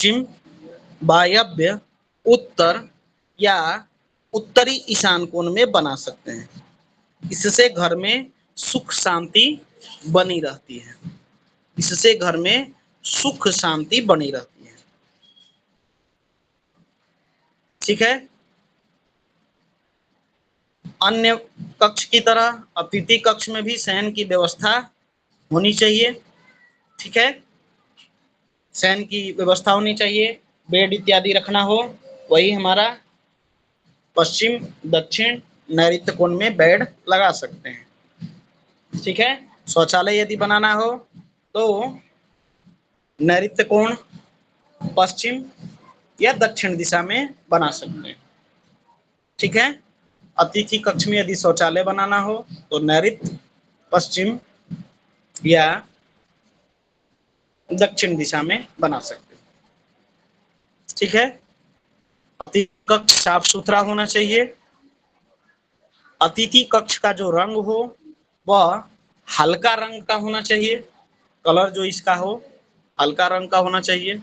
पश्चिम, वायव्य, उत्तर या उत्तरी ईशान कोण में बना सकते हैं। इससे घर में सुख शांति बनी रहती है। इससे घर में सुख शांति बनी रहती है। ठीक है। अन्य कक्ष की तरह अतिथि कक्ष में भी शयन की व्यवस्था होनी चाहिए। ठीक है। शयन की व्यवस्था होनी चाहिए, बेड इत्यादि रखना हो। वही हमारा पश्चिम, दक्षिण, नैऋत्य कोण में बेड लगा सकते हैं। ठीक है। शौचालय यदि बनाना हो तो नैऋत्य कोण, पश्चिम या दक्षिण दिशा में बना सकते हैं। ठीक है। अतिथि कक्ष में यदि शौचालय बनाना हो तो नैऋत्य, पश्चिम या दक्षिण दिशा में बना सकते हैं। ठीक है। अतिथि कक्ष साफ सुथरा होना चाहिए। अतिथि कक्ष का जो रंग हो वह हल्का रंग का होना चाहिए। कलर जो इसका हो हल्का रंग का होना चाहिए।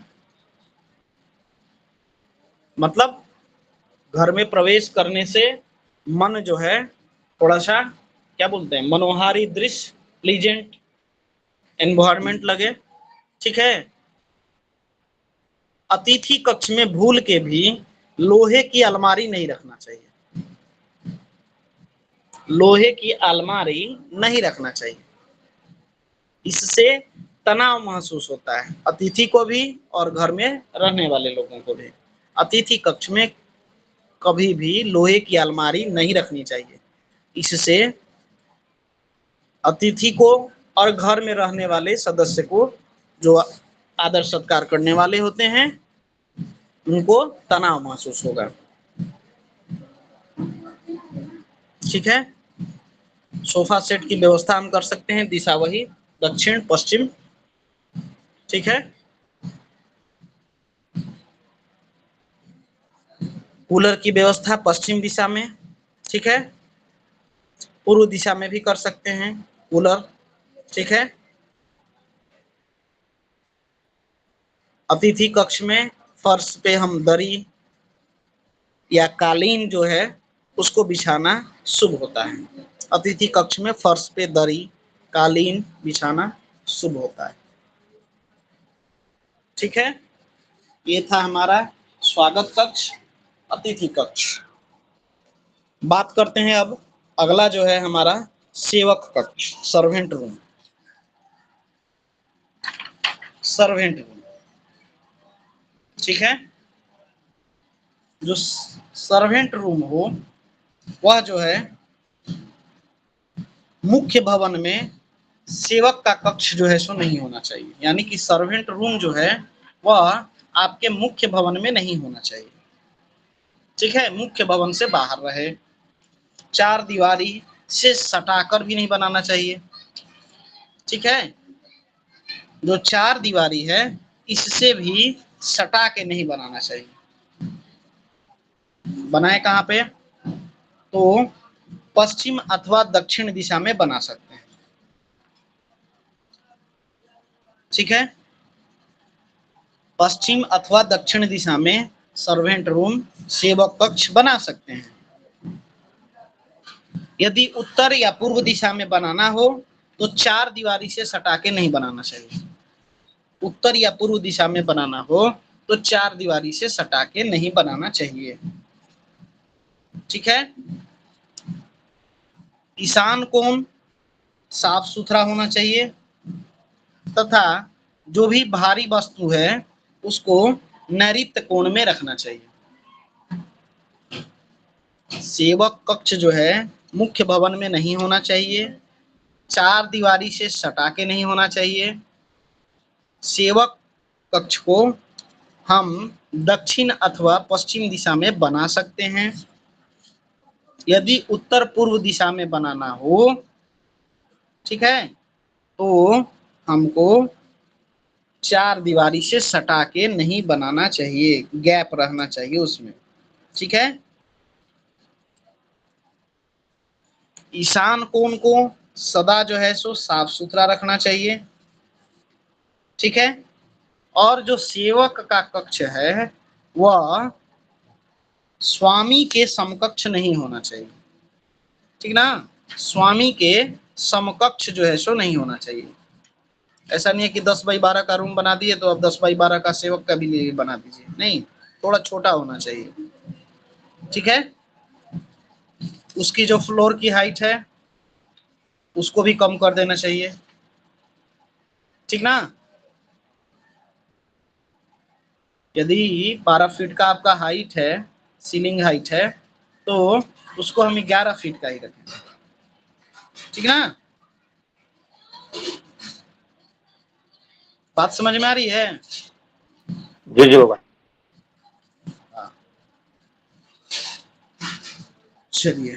मतलब घर में प्रवेश करने से मन जो है थोड़ा सा क्या बोलते हैं, मनोहारी दृश्य, प्लीजेंट एनवायरमेंट लगे। ठीक है। अतिथि कक्ष में भूल के भी लोहे की अलमारी नहीं रखना चाहिए। लोहे की अलमारी नहीं रखना चाहिए। इससे तनाव महसूस होता है अतिथि को भी और घर में रहने वाले लोगों को भी। अतिथि कक्ष में कभी भी लोहे की अलमारी नहीं रखनी चाहिए। इससे अतिथि को और घर में रहने वाले सदस्य को, जो आदर सत्कार करने वाले होते हैं, उनको तनाव महसूस होगा। ठीक है। सोफा सेट की व्यवस्था हम कर सकते हैं, दिशा वही दक्षिण पश्चिम। ठीक है। कूलर की व्यवस्था पश्चिम दिशा में। ठीक है। पूर्व दिशा में भी कर सकते हैं कूलर। ठीक है। अतिथि कक्ष में फर्श पे हम दरी या कालीन जो है उसको बिछाना शुभ होता है। अतिथि कक्ष में फर्श पे दरी, कालीन बिछाना शुभ होता है। ठीक है। ये था हमारा स्वागत कक्ष, अतिथि कक्ष। बात करते हैं अब अगला जो है हमारा सेवक कक्ष, सर्वेंट रूम। Servant room. ठीक है। जो सर्वेंट रूम हो वह जो है मुख्य भवन में सेवक का कक्ष जो है सो नहीं होना चाहिए। यानी कि सर्वेंट रूम जो है वह आपके मुख्य भवन में नहीं होना चाहिए। ठीक है। मुख्य भवन से बाहर रहे। चार दीवारी से सटाकर भी नहीं बनाना चाहिए। ठीक है। जो चार दीवारी है इससे भी सटा के नहीं बनाना चाहिए। बनाए कहाँ पे? तो पश्चिम अथवा दक्षिण दिशा में बना सकते हैं। ठीक है। पश्चिम अथवा दक्षिण दिशा में सर्वेंट रूम, सेवक कक्ष बना सकते हैं। यदि उत्तर या पूर्व दिशा में बनाना हो तो चार दीवारी से सटा के नहीं बनाना चाहिए। उत्तर या पूर्व दिशा में बनाना हो तो चार दीवारी से सटा के नहीं बनाना चाहिए। ठीक है। ईशान कोण साफ सुथरा होना चाहिए तथा जो भी भारी वस्तु है उसको नैऋत्य कोण में रखना चाहिए। सेवक कक्ष जो है मुख्य भवन में नहीं होना चाहिए। चार दीवारी से सटा के नहीं होना चाहिए। सेवक कक्ष को हम दक्षिण अथवा पश्चिम दिशा में बना सकते हैं। यदि उत्तर पूर्व दिशा में बनाना हो, ठीक है, तो हमको चार दीवारी से सटा के नहीं बनाना चाहिए, गैप रहना चाहिए उसमें। ठीक है। ईशान कोण को सदा जो है सो साफ सुथरा रखना चाहिए। ठीक है। और जो सेवक का कक्ष है वह स्वामी के समकक्ष नहीं होना चाहिए, ठीक ना। स्वामी के समकक्ष जो है सो नहीं होना चाहिए। ऐसा नहीं है कि 10x12 का रूम बना दिए तो अब 10x12 का सेवक का भी बना दीजिए, नहीं, थोड़ा छोटा होना चाहिए, ठीक है। उसकी जो फ्लोर की हाइट है उसको भी कम कर देना चाहिए, ठीक ना। यदि 12 फीट का आपका हाइट है, सीलिंग हाइट है, तो उसको हम 11 फीट का ही रखें, ठीक ना। बात समझ में आ रही है? जी बाबा। हाँ, चलिए,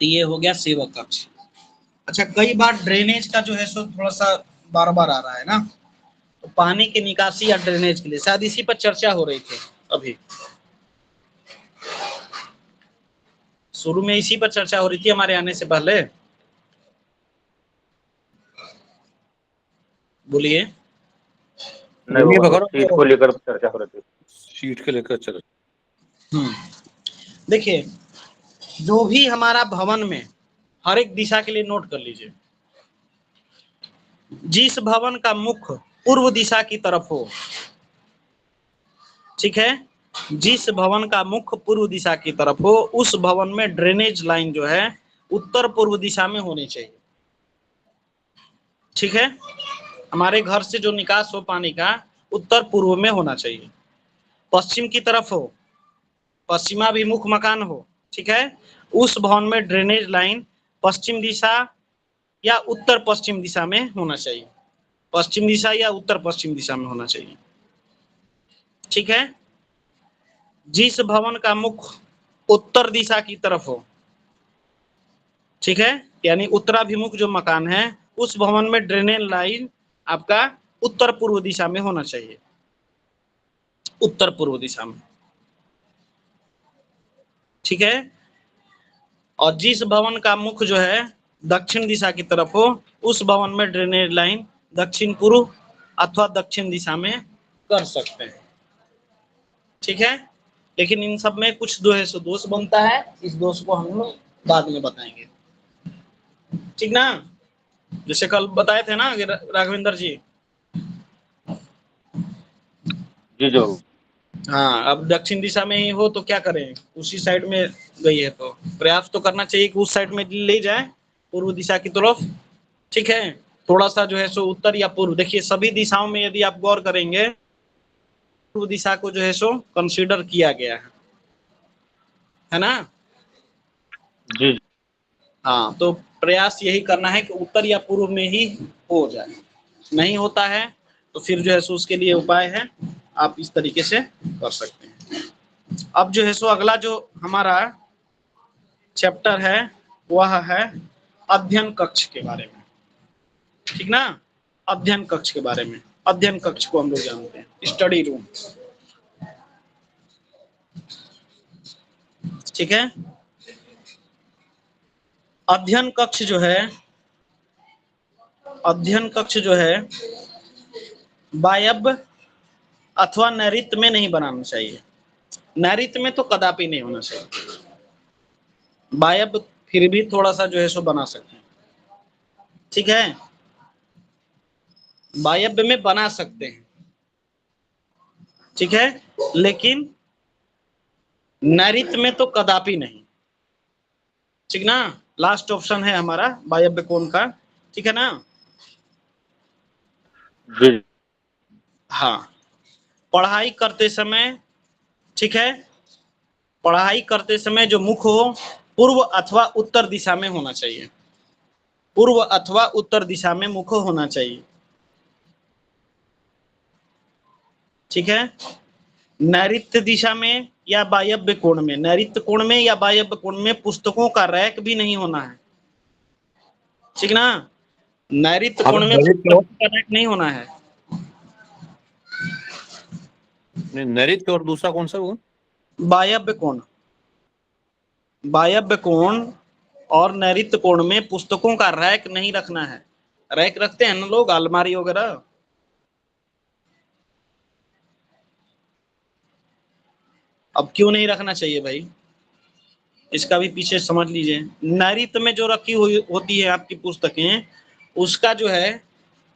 तो ये हो गया सेवक कक्ष। अच्छा, कई बार ड्रेनेज का जो है सो थोड़ा सा बार बार आ रहा है ना, तो पानी की निकासी या ड्रेनेज के लिए शायद इसी पर चर्चा हो रही थी अभी, शुरू में इसी पर चर्चा हो रही थी हमारे आने से पहले। बोलिए। नहीं बाबा, सीट को लेकर चर्चा हो रही थी। सीट के लेकर चल। देखिए, जो भी हमारा भवन में, हर एक दिशा के लिए नोट कर लीजिए, जिस भवन का मुख पूर्व दिशा की तरफ हो, ठीक है, जिस भवन का मुख पूर्व दिशा की तरफ हो, उस भवन में ड्रेनेज लाइन जो है उत्तर पूर्व दिशा में होनी चाहिए, ठीक है। हमारे घर से जो निकास हो पानी का उत्तर पूर्व में होना चाहिए। पश्चिम की तरफ हो, पश्चिमाभिमुख मकान हो, ठीक है, उस भवन में ड्रेनेज लाइन पश्चिम दिशा या उत्तर पश्चिम दिशा में होना चाहिए, पश्चिम दिशा या उत्तर पश्चिम दिशा में होना चाहिए, ठीक है। जिस भवन का मुख उत्तर दिशा की तरफ हो, ठीक है, यानी उत्तराभिमुख जो मकान है, उस भवन में ड्रेनेज लाइन आपका उत्तर पूर्व दिशा में होना चाहिए, उत्तर पूर्व दिशा में, ठीक है। और जिस भवन का मुख जो है दक्षिण दिशा की तरफ हो, उस भवन में ड्रेनेज लाइन दक्षिण पूर्व अथवा दक्षिण दिशा में कर सकते हैं, ठीक है। लेकिन इन सब में कुछ जो है सो दोष बनता है, इस दोष को हम लोग बाद में बताएंगे, ठीक ना। जैसे कल बताए थे ना राघवेंद्र जी। जी जो हाँ, अब दक्षिण दिशा में ही हो तो क्या करें, उसी साइड में गई है तो प्रयास तो करना चाहिए कि उस साइड में ले जाए, पूर्व दिशा की तरफ, ठीक है। थोड़ा सा जो है सो उत्तर या पूर्व, देखिए सभी दिशाओं में यदि आप गौर करेंगे, पूर्व दिशा को जो है सो कंसीडर किया गया है ना। जी। हाँ, तो प्रयास यही करना है कि उत्तर या पूर्व में ही हो जाए, नहीं होता है तो फिर जो है सो उसके लिए उपाय है, आप इस तरीके से कर सकते हैं। अब जो है सो अगला जो हमारा चैप्टर है वह है अध्ययन कक्ष के बारे में, ठीक ना। अध्ययन कक्ष के बारे में, अध्ययन कक्ष को हम लोग जानते हैं स्टडी रूम, ठीक है। अध्ययन कक्ष जो है, अध्ययन कक्ष जो है वायव्य अथवा नैऋत्य में नहीं बनाना चाहिए, नैऋत्य में तो कदापि नहीं होना चाहिए, वायव्य फिर भी थोड़ा सा जो है सो बना सकते हैं, ठीक है, वायव्य में बना सकते हैं, ठीक है, लेकिन नैऋत्य में तो कदापि नहीं, ठीक ना। लास्ट ऑप्शन है हमारा वायव्य कोण का, ठीक है ना। जी। हाँ, पढ़ाई करते समय, ठीक है, पढ़ाई करते समय जो मुख हो पूर्व अथवा उत्तर दिशा में होना चाहिए, पूर्व अथवा उत्तर दिशा में मुख होना चाहिए, ठीक है। नैऋत्य दिशा में या वायव्य कोण में, नैऋत्य कोण में या वायव्य कोण में पुस्तकों का रैक भी नहीं होना है, ठीक ना। नैऋत्य कोण में पुस्तकों का रैक नहीं होना है। नैऋत्य और दूसरा कौन सा वो? वायव्य कोण, वायव्य कोण और नैऋत्य कोण में पुस्तकों का रैक नहीं रखना है, रैक रखते हैं ना लोग, अलमारी वगैरह। अब क्यों नहीं रखना चाहिए भाई, इसका भी पीछे समझ लीजिए। नैरित में जो रखी हुई होती है आपकी पुस्तकें, उसका जो है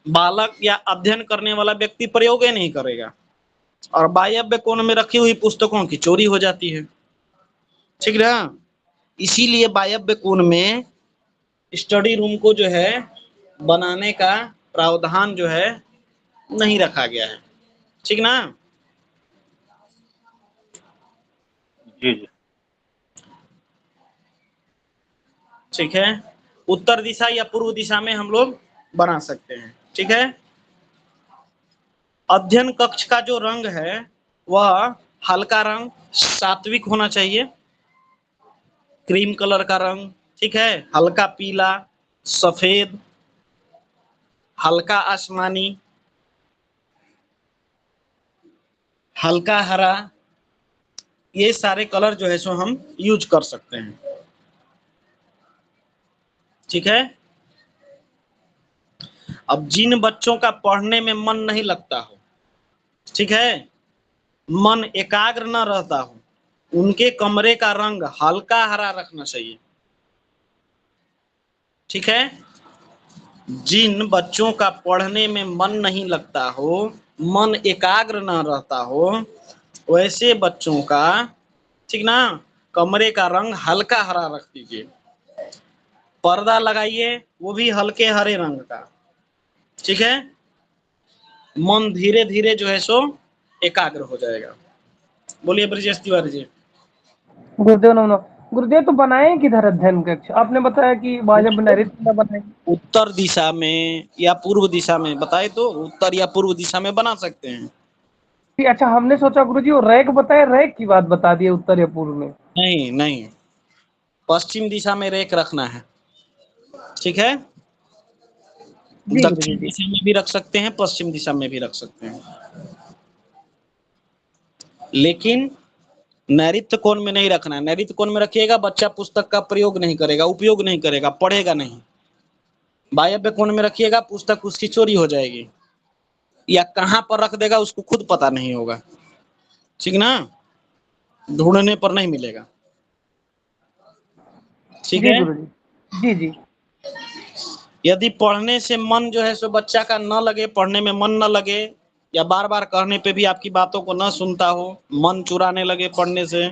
बालक या अध्ययन करने वाला व्यक्ति प्रयोग ही नहीं करेगा, और वायव्य कोण में रखी हुई पुस्तकों की चोरी हो जाती है, ठीक ना। इसीलिए वायव्य कोण में स्टडी रूम को जो है बनाने का प्रावधान जो है नहीं रखा गया है, ठीक ना। जी जी। ठीक है, उत्तर दिशा या पूर्व दिशा में हम लोग बना सकते हैं, ठीक है। अध्ययन कक्ष का जो रंग है वह हल्का रंग, सात्विक होना चाहिए, क्रीम कलर का रंग, ठीक है। हल्का पीला, सफेद, हल्का आसमानी, हल्का हरा, ये सारे कलर जो है सो हम यूज कर सकते हैं, ठीक है। अब जिन बच्चों का पढ़ने में मन नहीं लगता हो, ठीक है, मन एकाग्र न रहता हो, उनके कमरे का रंग हल्का हरा रखना चाहिए, ठीक है। जिन बच्चों का पढ़ने में मन नहीं लगता हो, मन एकाग्र न रहता हो, वैसे बच्चों का, ठीक ना, कमरे का रंग हल्का हरा रख दीजिए। पर्दा लगाइए वो भी हल्के हरे रंग का, ठीक है। मन धीरे धीरे जो है सो एकाग्र हो जाएगा। बोलिए ब्रजेश तिवारी जी। गुरुदेव नमः। गुरुदेव तो बनाए किधर अध्ययन कक्ष? आपने बताया कि वायव्य नैऋत में बनाए। उत्तर दिशा में या पूर्व दिशा में बताए तो, उत्तर या पूर्व दिशा में बना सकते हैं। अच्छा, हमने सोचा गुरुजी वो रैक बताए, रैक की बात बता दिए उत्तर या पूर्व में। नहीं नहीं, पश्चिम दिशा में रेक रखना है, ठीक है। जी गुरुजी दक्षिण जी। दिशा में भी रख सकते हैं, पश्चिम दिशा में भी रख सकते हैं, लेकिन नैऋत्य कोण में नहीं रखना है। नैऋत्य कोण में रखिएगा, बच्चा पुस्तक का प्रयोग नहीं करेगा, उपयोग नहीं करेगा, पढ़ेगा नहीं। वायव्य कोण में रखिएगा, पुस्तक उसकी चोरी हो जाएगी, या कहां पर रख देगा उसको खुद पता नहीं होगा, ठीक ना, ढूंढने पर नहीं मिलेगा, ठीक जी है। गुरुजी जी जी। यदि पढ़ने से मन जो है सो बच्चा का न लगे, पढ़ने में मन न लगे, या बार बार कहने पे भी आपकी बातों को न सुनता हो, मन चुराने लगे पढ़ने से,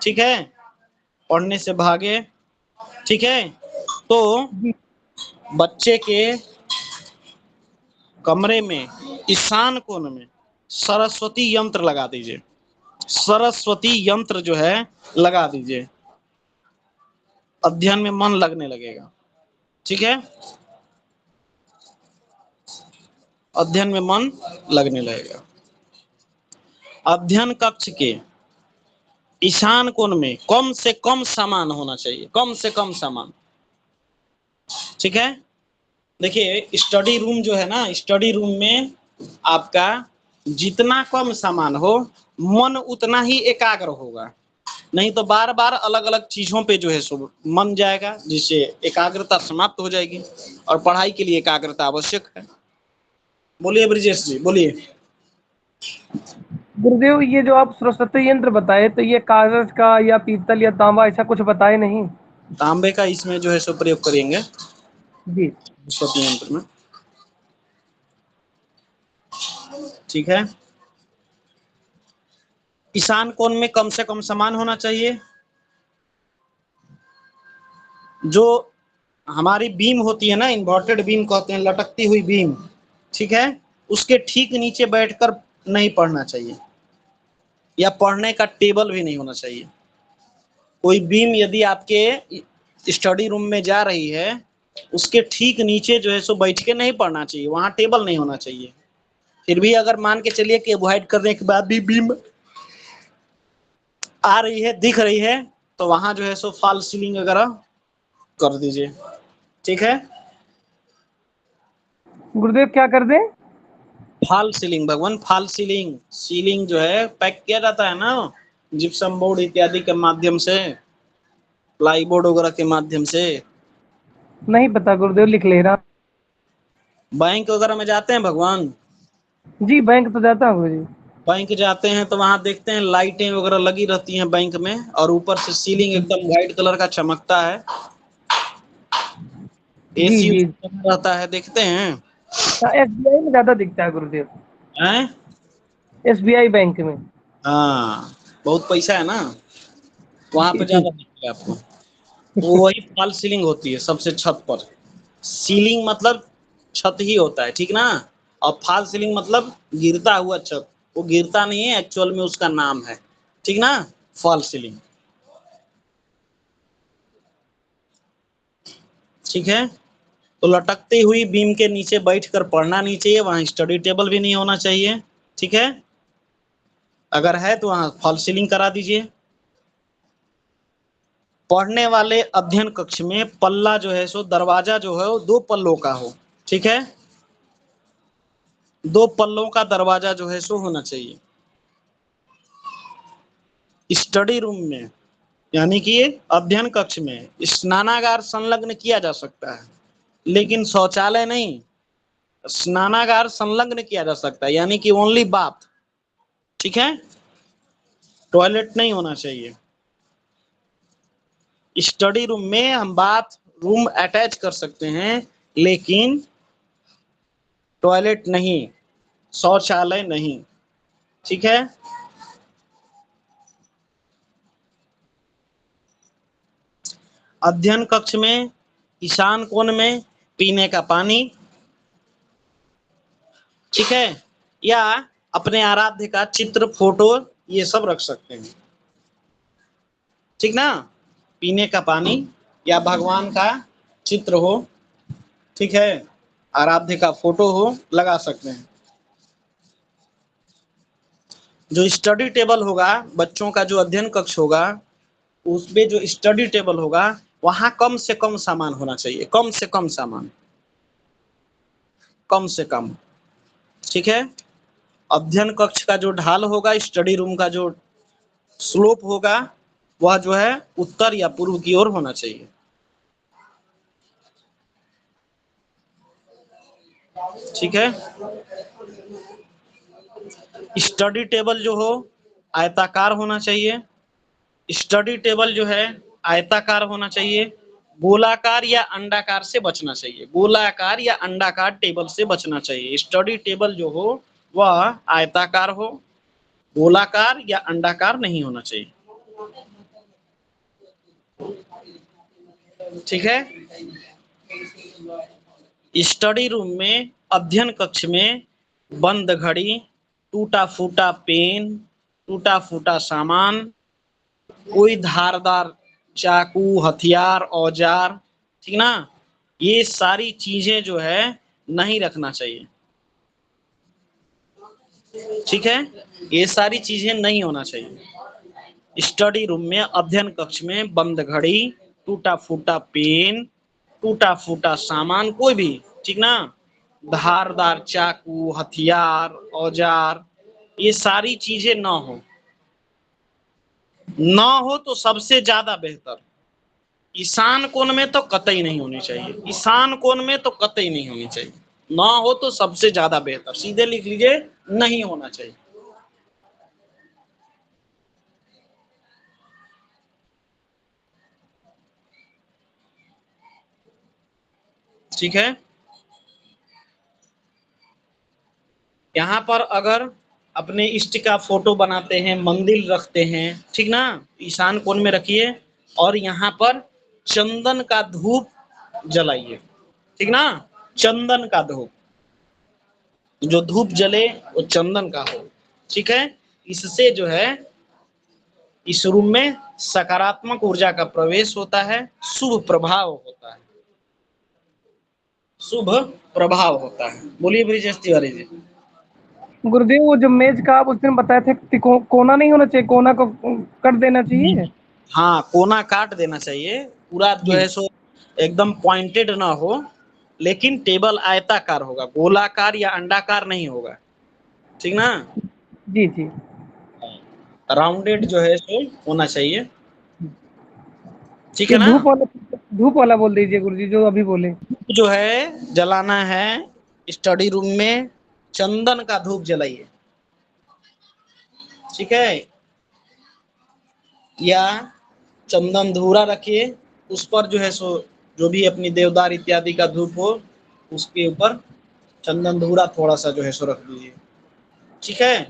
ठीक है, पढ़ने से भागे, ठीक है, तो बच्चे के कमरे में ईशान कोण में सरस्वती यंत्र लगा दीजिए, सरस्वती यंत्र जो है लगा दीजिए, अध्ययन में मन लगने लगेगा, ठीक है, अध्ययन में मन लगने लगेगा। अध्ययन कक्ष के ईशान कोण में कम से कम सामान होना चाहिए, कम से कम सामान, ठीक है। देखिए स्टडी रूम जो है ना, स्टडी रूम में आपका जितना कम सामान हो, मन उतना ही एकाग्र होगा, नहीं तो बार बार अलग अलग चीजों पे जो है सो मन जाएगा, जिससे एकाग्रता समाप्त हो जाएगी, और पढ़ाई के लिए एकाग्रता आवश्यक है। बोलिए ब्रिजेश जी, बोलिए। गुरुदेव ये जो आप सरस्वती यंत्र बताए, तो ये कागज का या पीतल या तांबा ऐसा कुछ बताए नहीं? तांबे का इसमें जो है सो प्रयोग करेंगे जी सरस्वती यंत्र में, ठीक है। ईशान कोण में कम से कम सामान होना चाहिए। जो हमारी बीम होती है ना, इन्वर्टेड बीम कहते हैं, लटकती हुई बीम, ठीक है, उसके ठीक नीचे बैठकर नहीं पढ़ना चाहिए, या पढ़ने का टेबल भी नहीं होना चाहिए। कोई बीम यदि आपके स्टडी रूम में जा रही है, उसके ठीक नीचे जो है सो बैठ के नहीं पढ़ना चाहिए, वहां टेबल नहीं होना चाहिए। फिर भी अगर मान के चलिए कि अवॉइड करने के बाद भी बीम आ रही है, दिख रही है, तो वहां जो है सो फॉल सीलिंग वगैरह कर दीजिए, ठीक है। गुरुदेव क्या कर दें? फॉल सीलिंग, भगवान फॉल सीलिंग, सीलिंग जो है पैक किया जाता है ना जिप्सम बोर्ड इत्यादि के माध्यम से, प्लाई बोर्ड वगैरह के माध्यम से। नहीं पता गुरुदेव, लिख ले रहा। बैंक वगैरह में जाते हैं भगवान? जी बैंक तो जाता हूँ गुरुजी। बैंक जाते हैं तो वहां देखते हैं लाइटें वगैरह लगी रहती हैं बैंक में, और ऊपर से सीलिंग एकदम व्हाइट कलर का चमकता है, जी एसी जी। रहता है, देखते हैं? एसबीआई में ज्यादा दिखता है गुरुदेव, हैं? एसबीआई बैंक में। हाँ, बहुत पैसा है ना, वहां पे जी ज्यादा दिखेगा आपको। वो वही फॉल सीलिंग होती है सबसे छत पर। सीलिंग मतलब छत ही होता है, ठीक ना? और फॉल सीलिंग मतलब गिरता हुआ छत। वो गिरता नहीं है, एक्चुअल में उसका नाम है, ठीक ना, फॉल सीलिंग। ठीक है, तो लटकती हुई बीम के नीचे बैठकर पढ़ना नहीं चाहिए, वहां स्टडी टेबल भी नहीं होना चाहिए, ठीक है? अगर है तो वहां फॉल सीलिंग करा दीजिए। पढ़ने वाले अध्ययन कक्ष में पल्ला जो है सो दरवाजा जो है वो 2 पल्लों का हो, ठीक है? 2 पल्लों का दरवाजा जो है सो होना चाहिए। स्टडी रूम में यानी कि अध्ययन कक्ष में स्नानागार संलग्न किया जा सकता है, लेकिन शौचालय नहीं। स्नानागार संलग्न किया जा सकता है यानी कि ओनली बाथ, ठीक है? टॉयलेट नहीं होना चाहिए। स्टडी रूम में हम बाथ रूम अटैच कर सकते हैं, लेकिन टॉयलेट नहीं, शौचालय नहीं, ठीक है? अध्ययन कक्ष में ईशान कोण में पीने का पानी, ठीक है, या अपने आराध्य का चित्र, फोटो, ये सब रख सकते हैं, ठीक ना? पीने का पानी या भगवान का चित्र हो, ठीक है, आराध्य का फोटो हो, लगा सकते हैं। जो स्टडी टेबल होगा, बच्चों का जो अध्ययन कक्ष होगा, उसमें जो स्टडी टेबल होगा वहां कम से कम सामान होना चाहिए, कम से कम सामान, कम से कम, ठीक है? अध्ययन कक्ष का जो ढाल होगा, स्टडी रूम का जो स्लोप होगा, वह जो है उत्तर या पूर्व की ओर होना चाहिए, ठीक है? स्टडी टेबल जो हो आयताकार होना चाहिए। स्टडी टेबल जो है आयताकार होना चाहिए। गोलाकार या अंडाकार से बचना चाहिए, गोलाकार या अंडाकार टेबल से बचना चाहिए। स्टडी टेबल जो हो वह आयताकार हो, गोलाकार या अंडाकार नहीं होना चाहिए, ठीक है? स्टडी रूम में, अध्ययन कक्ष में बंद घड़ी, टूटा फूटा पेन, टूटा फूटा सामान, कोई धारदार चाकू, हथियार, औजार, ठीक ना, ये सारी चीजें जो है नहीं रखना चाहिए, ठीक है? ये सारी चीजें नहीं होना चाहिए। स्टडी रूम में, अध्ययन कक्ष में बंद घड़ी, टूटा फूटा पेन, टूटा फूटा सामान कोई भी, ठीक ना, धारदार चाकू, हथियार, औजार, ये सारी चीजें ना हो तो सबसे ज्यादा बेहतर। ईशान कोण में तो कतई नहीं होनी चाहिए, ईशान कोण में तो कतई नहीं होनी चाहिए, ना हो तो सबसे ज्यादा बेहतर, सीधे लिख लीजिए, नहीं होना चाहिए, ठीक है? यहाँ पर अगर अपने इष्ट का फोटो बनाते हैं, मंदिर रखते हैं, ठीक ना, ईशान कोण में रखिए, और यहाँ पर चंदन का धूप जलाइए, ठीक ना, चंदन का धूप, जो धूप जले वो चंदन का हो, ठीक है? इससे जो है इस रूम में सकारात्मक ऊर्जा का प्रवेश होता है, शुभ प्रभाव होता है, शुभ प्रभाव होता है। बोलिए ब्रिजेश तिवारी जी। गुरुदेव वो जो मेज का आप उस दिन बताए थे कोना नहीं होना चाहिए, कोना को कट देना चाहिए। हाँ, कोना काट देना चाहिए, पूरा जो जी है सो एकदम पॉइंटेड ना हो, लेकिन टेबल आयताकार होगा, गोलाकार या अंडाकार नहीं होगा, ठीक ना? जी जी। राउंडेड जो है सो होना चाहिए, ठीक ये है ना? धूप वाला बोल दीजिए गुरुजी जो अभी बोले। जो है जलाना है, स्टडी रूम में चंदन का धूप जलाइए, ठीक है, या चंदन धूरा रखिए, उस पर जो है सो जो भी अपनी देवदार इत्यादि का धूप हो उसके ऊपर चंदन धूरा थोड़ा सा जो है सो रख दीजिए, ठीक है।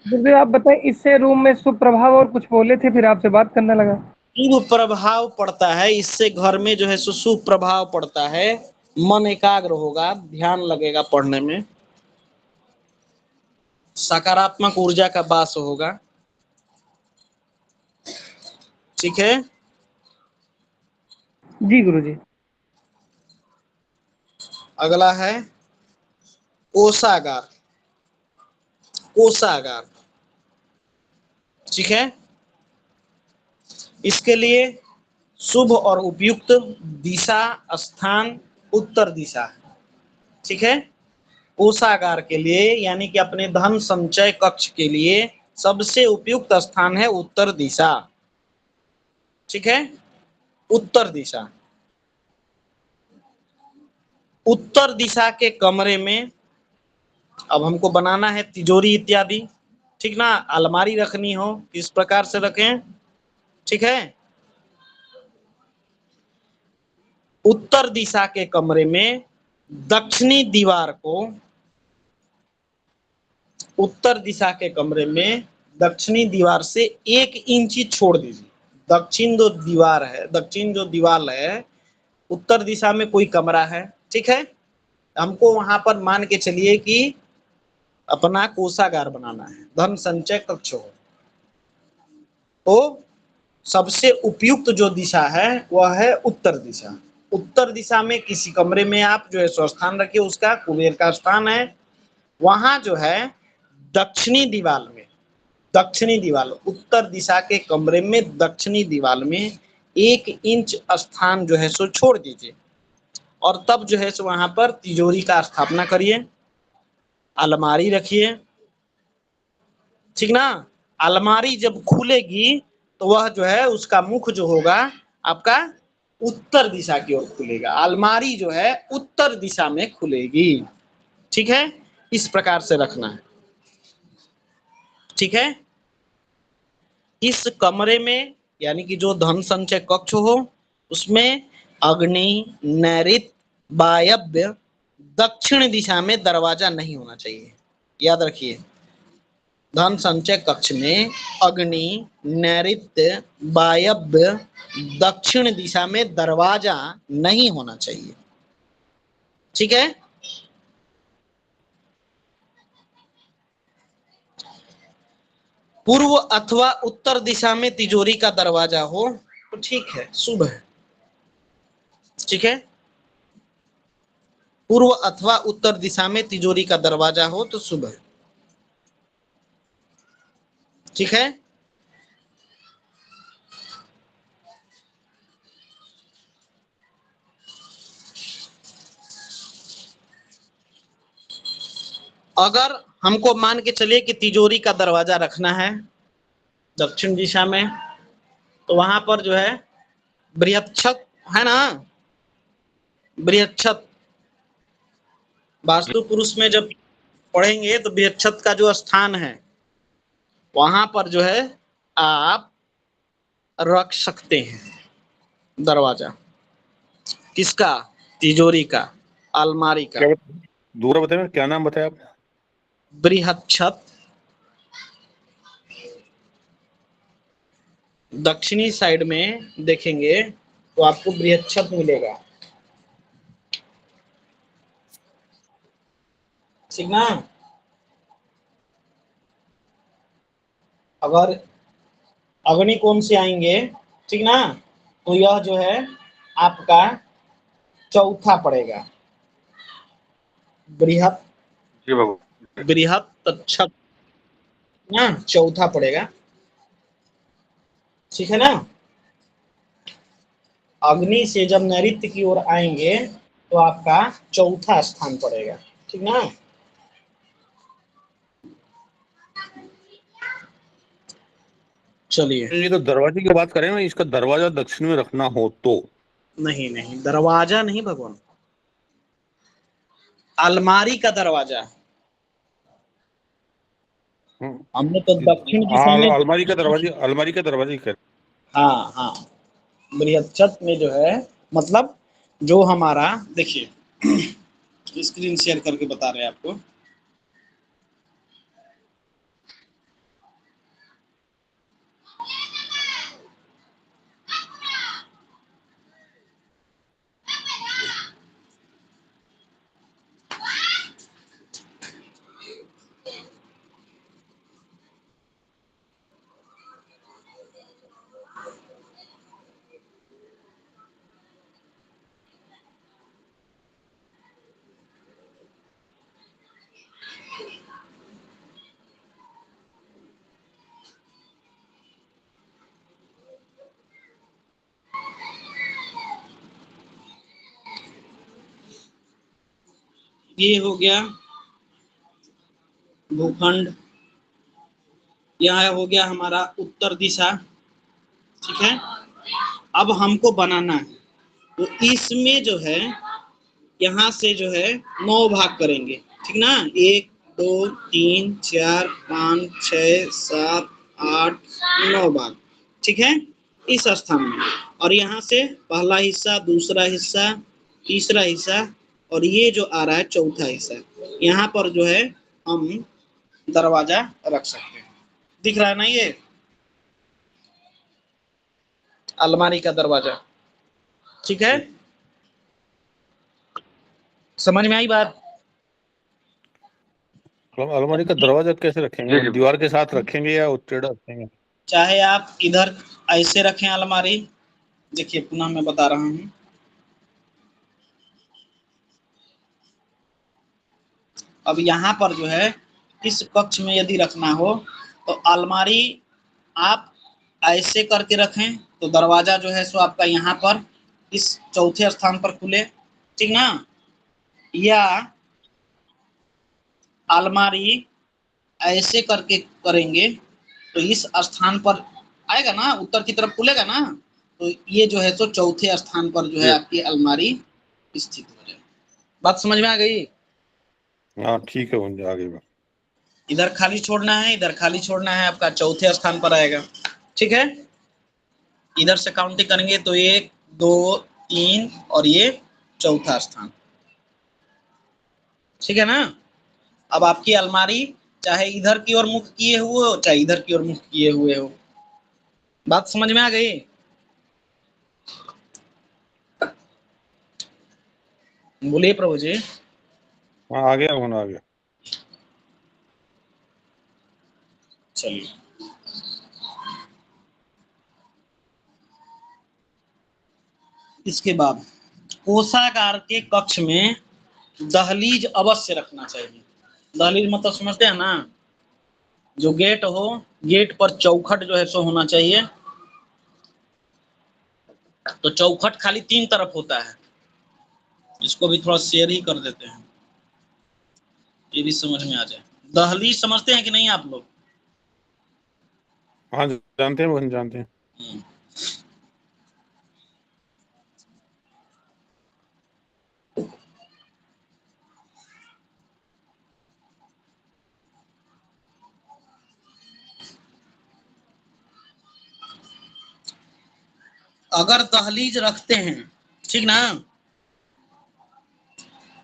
गुरुदेव आप बताएं, इससे रूम में शुभ प्रभाव और कुछ बोले थे, फिर आपसे बात करने लगा। शुभ प्रभाव पड़ता है, इससे घर में जो है सो शुभ प्रभाव पड़ता है, मन एकाग्र होगा, ध्यान लगेगा पढ़ने में, सकारात्मक ऊर्जा का वास होगा, ठीक है। जी गुरुजी। अगला है कोषागार, कोषागार, ठीक है। इसके लिए शुभ और उपयुक्त दिशा स्थान उत्तर दिशा, ठीक है। कोषागार के लिए यानी कि अपने धन संचय कक्ष के लिए सबसे उपयुक्त स्थान है उत्तर दिशा, ठीक है, उत्तर दिशा। उत्तर दिशा के कमरे में अब हमको बनाना है तिजोरी इत्यादि, ठीक ना, अलमारी रखनी हो किस प्रकार से रखें, ठीक है। उत्तर दिशा के कमरे में दक्षिणी दीवार को, उत्तर दिशा के कमरे में दक्षिणी दीवार से 1 इंच छोड़ दीजिए। दक्षिण जो दीवार है, दक्षिण जो दीवार है, उत्तर दिशा में कोई कमरा है, ठीक है, हमको वहां पर मान के चलिए कि अपना कोषागार बनाना है, धन संचय कक्ष हो, तो सबसे उपयुक्त जो दिशा है वह है उत्तर दिशा। उत्तर दिशा में किसी कमरे में आप जो है स्वस्थान रखिए, उसका कुबेर का स्थान है, वहां जो है दक्षिणी दीवार में, दक्षिणी दीवार, उत्तर दिशा के कमरे में दक्षिणी दीवार में 1 इंच स्थान जो है सो छोड़ दीजिए, और तब जो है सो वहां पर तिजोरी का स्थापना करिए, अलमारी रखिए, ठीक ना। अलमारी जब खुलेगी तो वह जो है उसका मुख जो होगा आपका उत्तर दिशा की ओर खुलेगा, अलमारी जो है उत्तर दिशा में खुलेगी, ठीक है। इस प्रकार से रखना है, ठीक है। इस कमरे में यानी कि जो धन संचय कक्ष हो उसमें अग्नि, नैऋत्य, वायव्य, दक्षिण दिशा में दरवाजा नहीं होना चाहिए, याद रखिए। धन संचय कक्ष में अग्नि, नैऋत्य, वायव्य, दक्षिण दिशा में दरवाजा नहीं होना चाहिए, ठीक है। पूर्व अथवा उत्तर दिशा में तिजोरी का दरवाजा हो तो ठीक है, शुभ है, ठीक है। पूर्व अथवा उत्तर दिशा में तिजोरी का दरवाजा हो तो शुभ है, ठीक है। अगर हमको मान के चलिए कि तिजोरी का दरवाजा रखना है दक्षिण दिशा में, तो वहां पर जो है बृहच्छत है ना, बृहच्छत वास्तु पुरुष में जब पढ़ेंगे तो बृहच्छत का जो स्थान है वहां पर जो है आप रख सकते हैं दरवाजा, किसका, तिजोरी का, अलमारी का। दूसरा बताया, क्या नाम बताया आपने? बृहच्छत, दक्षिणी साइड में देखेंगे तो आपको बृहच्छत मिलेगा, ठीक ना। अगर अग्निकोण से आएंगे, ठीक ना, तो यह जो है आपका चौथा पड़ेगा, बृहत, जी बाबू। बृहत छत ना, चौथा पड़ेगा, ठीक है ना। अग्नि से जब नैऋत्य की ओर आएंगे तो आपका चौथा स्थान पड़ेगा, ठीक ना। चलिए, ये तो दरवाजे की बात करें ना, इसका दरवाजा दक्षिण में रखना हो तो? नहीं नहीं, दरवाजा नहीं भगवान, अलमारी का दरवाजा, हमने तो दक्षिण दिशा हाँ, में, अलमारी का दरवाजे कर। हाँ हाँ, बृहच्छत में जो है, मतलब जो हमारा, देखिए स्क्रीन शेयर करके बता रहे हैं आपको। ये हो गया भूखंड, यह हो गया हमारा उत्तर दिशा, ठीक है। अब हमको बनाना है, तो इसमें जो है यहाँ से जो है 9 भाग करेंगे, ठीक ना। 1 2 3 4 5 6 7 8 9 भाग, ठीक है, इस स्थान में। और यहाँ से पहला हिस्सा, दूसरा हिस्सा, तीसरा हिस्सा, और ये जो आ रहा है चौथा हिस्सा, यहाँ पर जो है हम दरवाजा रख सकते हैं। दिख रहा है ना, ये अलमारी का दरवाजा, ठीक है। समझ में आई बात? अलमारी का दरवाजा कैसे रखेंगे? जी। दीवार के साथ रखेंगे या टेढ़ा रखेंगे? चाहे आप इधर ऐसे रखें अलमारी, देखिए पुनः मैं बता रहा हूँ, अब यहाँ पर जो है इस कक्ष में यदि रखना हो तो अलमारी आप ऐसे करके रखें, तो दरवाजा जो है सो आपका यहाँ पर इस चौथे स्थान पर खुले, ठीक ना। या अलमारी ऐसे करके करेंगे तो इस स्थान पर आएगा ना, उत्तर की तरफ खुलेगा ना, तो ये जो है सो चौथे स्थान पर जो है आपकी अलमारी स्थित हो जाए। बात समझ में आ गई? हाँ ठीक है, आगे बढ़। इधर खाली छोड़ना है, इधर खाली छोड़ना है, आपका चौथे स्थान पर आएगा, ठीक है। इधर से काउंटिंग करेंगे तो 1 2 3 और ये चौथा स्थान, ठीक है ना। अब आपकी अलमारी चाहे इधर की ओर मुख किए हुए हो, चाहे इधर की ओर मुख किए हुए हो। बात समझ में आ गई? बोलिए प्रभु जी। हाँ आ गया, आ गया। चलिए, इसके बाद कोषागार के कक्ष में दहलीज अवश्य रखना चाहिए। दहलीज मतलब समझते हैं ना, जो गेट हो, गेट पर चौखट जो है सो होना चाहिए। तो चौखट खाली 3 तरफ होता है, इसको भी थोड़ा शेयर ही कर देते हैं, ये भी समझ में आ जाए। दहलीज समझते हैं कि नहीं आप लोग? हाँ जानते हैं, जानते हैं। अगर दहलीज रखते हैं, ठीक ना,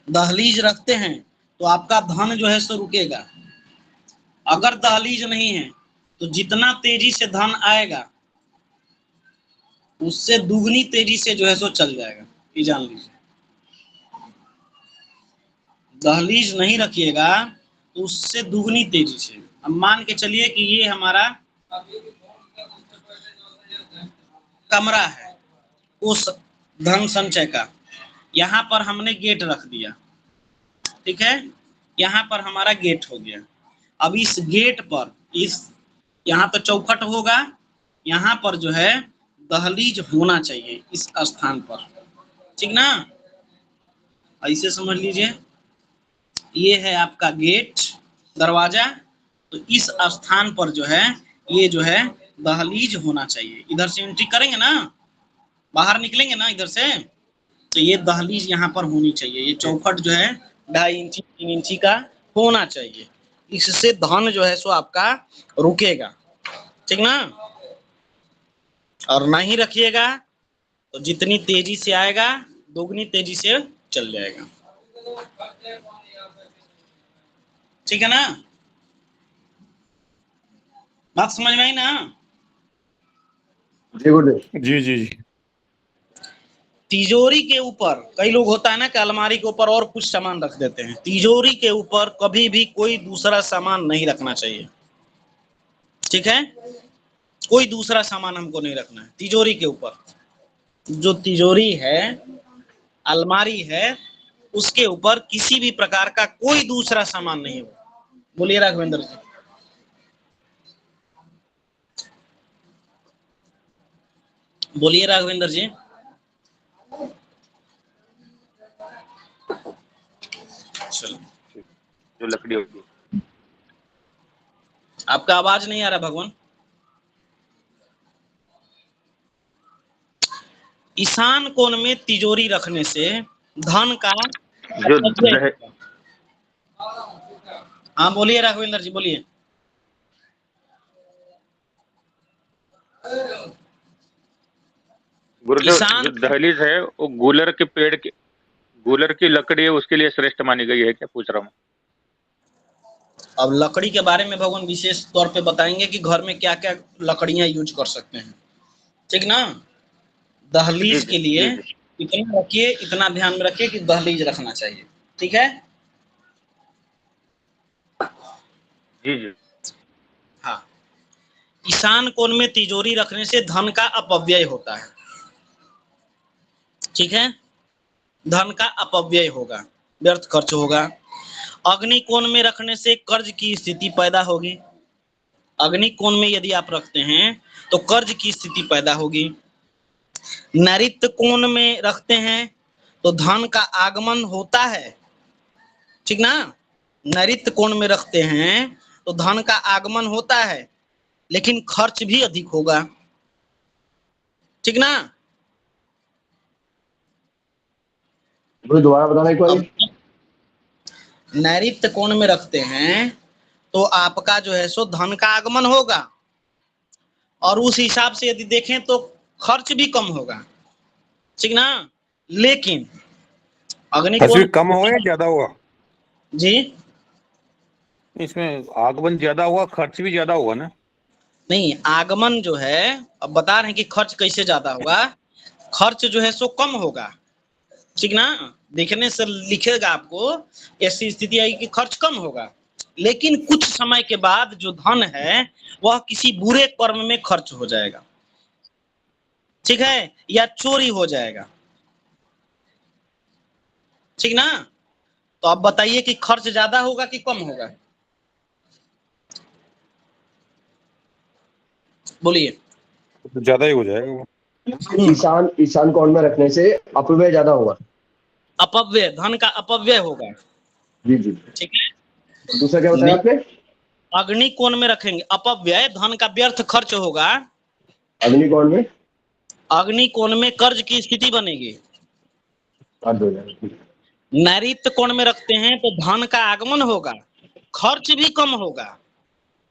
दहलीज रखते हैं तो आपका धन जो है सो रुकेगा। अगर दहलीज नहीं है तो जितना तेजी से धन आएगा उससे दुगनी तेजी से जो है सो चल जाएगा, ये जान लीजिए। दहलीज नहीं रखिएगा तो उससे दुगनी तेजी से। अब मान के चलिए कि ये हमारा कमरा है उस धन संचय का, यहाँ पर हमने गेट रख दिया, ठीक है, यहाँ पर हमारा गेट हो गया। अब इस गेट पर, इस यहाँ तो चौखट होगा, यहाँ पर जो है दहलीज होना चाहिए इस स्थान पर, ठीक ना। ऐसे समझ लीजिए, ये है आपका गेट, दरवाजा, तो इस स्थान पर जो है ये जो है दहलीज होना चाहिए। इधर से एंट्री करेंगे ना, बाहर निकलेंगे ना इधर से, तो ये दहलीज यहाँ पर होनी चाहिए। ये चौखट जो है 2.5 इंची 3 इंची का होना चाहिए। इससे धन जो है सो आपका रुकेगा, ठीक ना। और नहीं रखिएगा तो जितनी तेजी से आएगा दोगुनी तेजी से चल जाएगा, ठीक है ना। बात समझ में आई ना। जी गुरुदेव। जी जी जी। तिजोरी के ऊपर कई लोग होता है ना कि अलमारी के ऊपर और कुछ सामान रख देते हैं। तिजोरी के ऊपर कभी भी कोई दूसरा सामान नहीं रखना चाहिए, ठीक है। कोई दूसरा सामान हमको नहीं रखना है तिजोरी के ऊपर। जो तिजोरी है, अलमारी है, उसके ऊपर किसी भी प्रकार का कोई दूसरा सामान नहीं हो। बोलिए राघवेंद्र जी। बोलिए राघवेंद्र जी। चलो, जो लकड़ी होती है। आपका आवाज नहीं आ रहा भगवान। ईशान कोण में तिजोरी रखने से धन का जो अपव्यय दह, होगा। हाँ बोलिए राघवेंद्र जी, बोलिए। गुरुदेव ईशान जो दहलीज है वो गूलर की लकड़ी है, उसके लिए श्रेष्ठ मानी गई है क्या, पूछ रहा हूँ। अब लकड़ी के बारे में भगवान विशेष तौर पे बताएंगे कि घर में क्या क्या लकड़ियां यूज कर सकते हैं, ठीक ना। दहलीज जी के लिए जी जी इतना रखिए, इतना ध्यान में रखिए कि दहलीज रखना चाहिए, ठीक है। जी जी। हाँ, ईशान कोण में तिजोरी रखने से धन का अपव्यय होता है, ठीक है। धन का अपव्यय होगा, व्यर्थ खर्च होगा। अग्नि कोण में रखने से कर्ज की स्थिति पैदा होगी। अग्नि कोण में यदि आप रखते हैं तो कर्ज की स्थिति पैदा होगी। नैऋत्य कोण में रखते हैं तो धन का आगमन होता है, ठीक ना। नैऋत्य कोण में रखते हैं तो धन का आगमन होता है, लेकिन खर्च भी अधिक होगा, ठीक ना। गुरु दोबारा बताना एक बार। नैऋत्य कोण में रखते हैं तो आपका जो है सो धन का आगमन होगा, और उस हिसाब से यदि देखें तो खर्च भी कम होगा, ठीक ना। लेकिन अग्नि खर्च भी कोण कम होगा या ज्यादा होगा? जी इसमें आगमन ज्यादा हुआ, खर्च भी ज्यादा हुआ ना। नहीं, आगमन जो है, अब बता रहे हैं कि खर्च कैसे ज्यादा होगा। खर्च जो है सो कम होगा, ठीक ना। देखने से लिखेगा आपको, ऐसी स्थिति आएगी कि खर्च कम होगा, लेकिन कुछ समय के बाद जो धन है वह किसी बुरे कर्म में खर्च हो जाएगा, ठीक है, या चोरी हो जाएगा, ठीक ना। तो अब बताइए कि खर्च ज्यादा होगा कि कम होगा, बोलिए। तो ज्यादा ही हो जाएगा वो। ईशान कोण में रखने से अपव्यय ज्यादा होगा। अपव्यय, धन का अपव्यय होगा, जी जी। ठीक है। दूसरा क्या बताया आपने? अग्नि कोण में रखेंगे अपव्यय, धन का व्यर्थ खर्च होगा। अग्नि कोण में? अग्नि कोण में कर्ज की स्थिति बनेगी। नैऋत्य कोण में रखते हैं तो धन का आगमन होगा, खर्च भी कम होगा,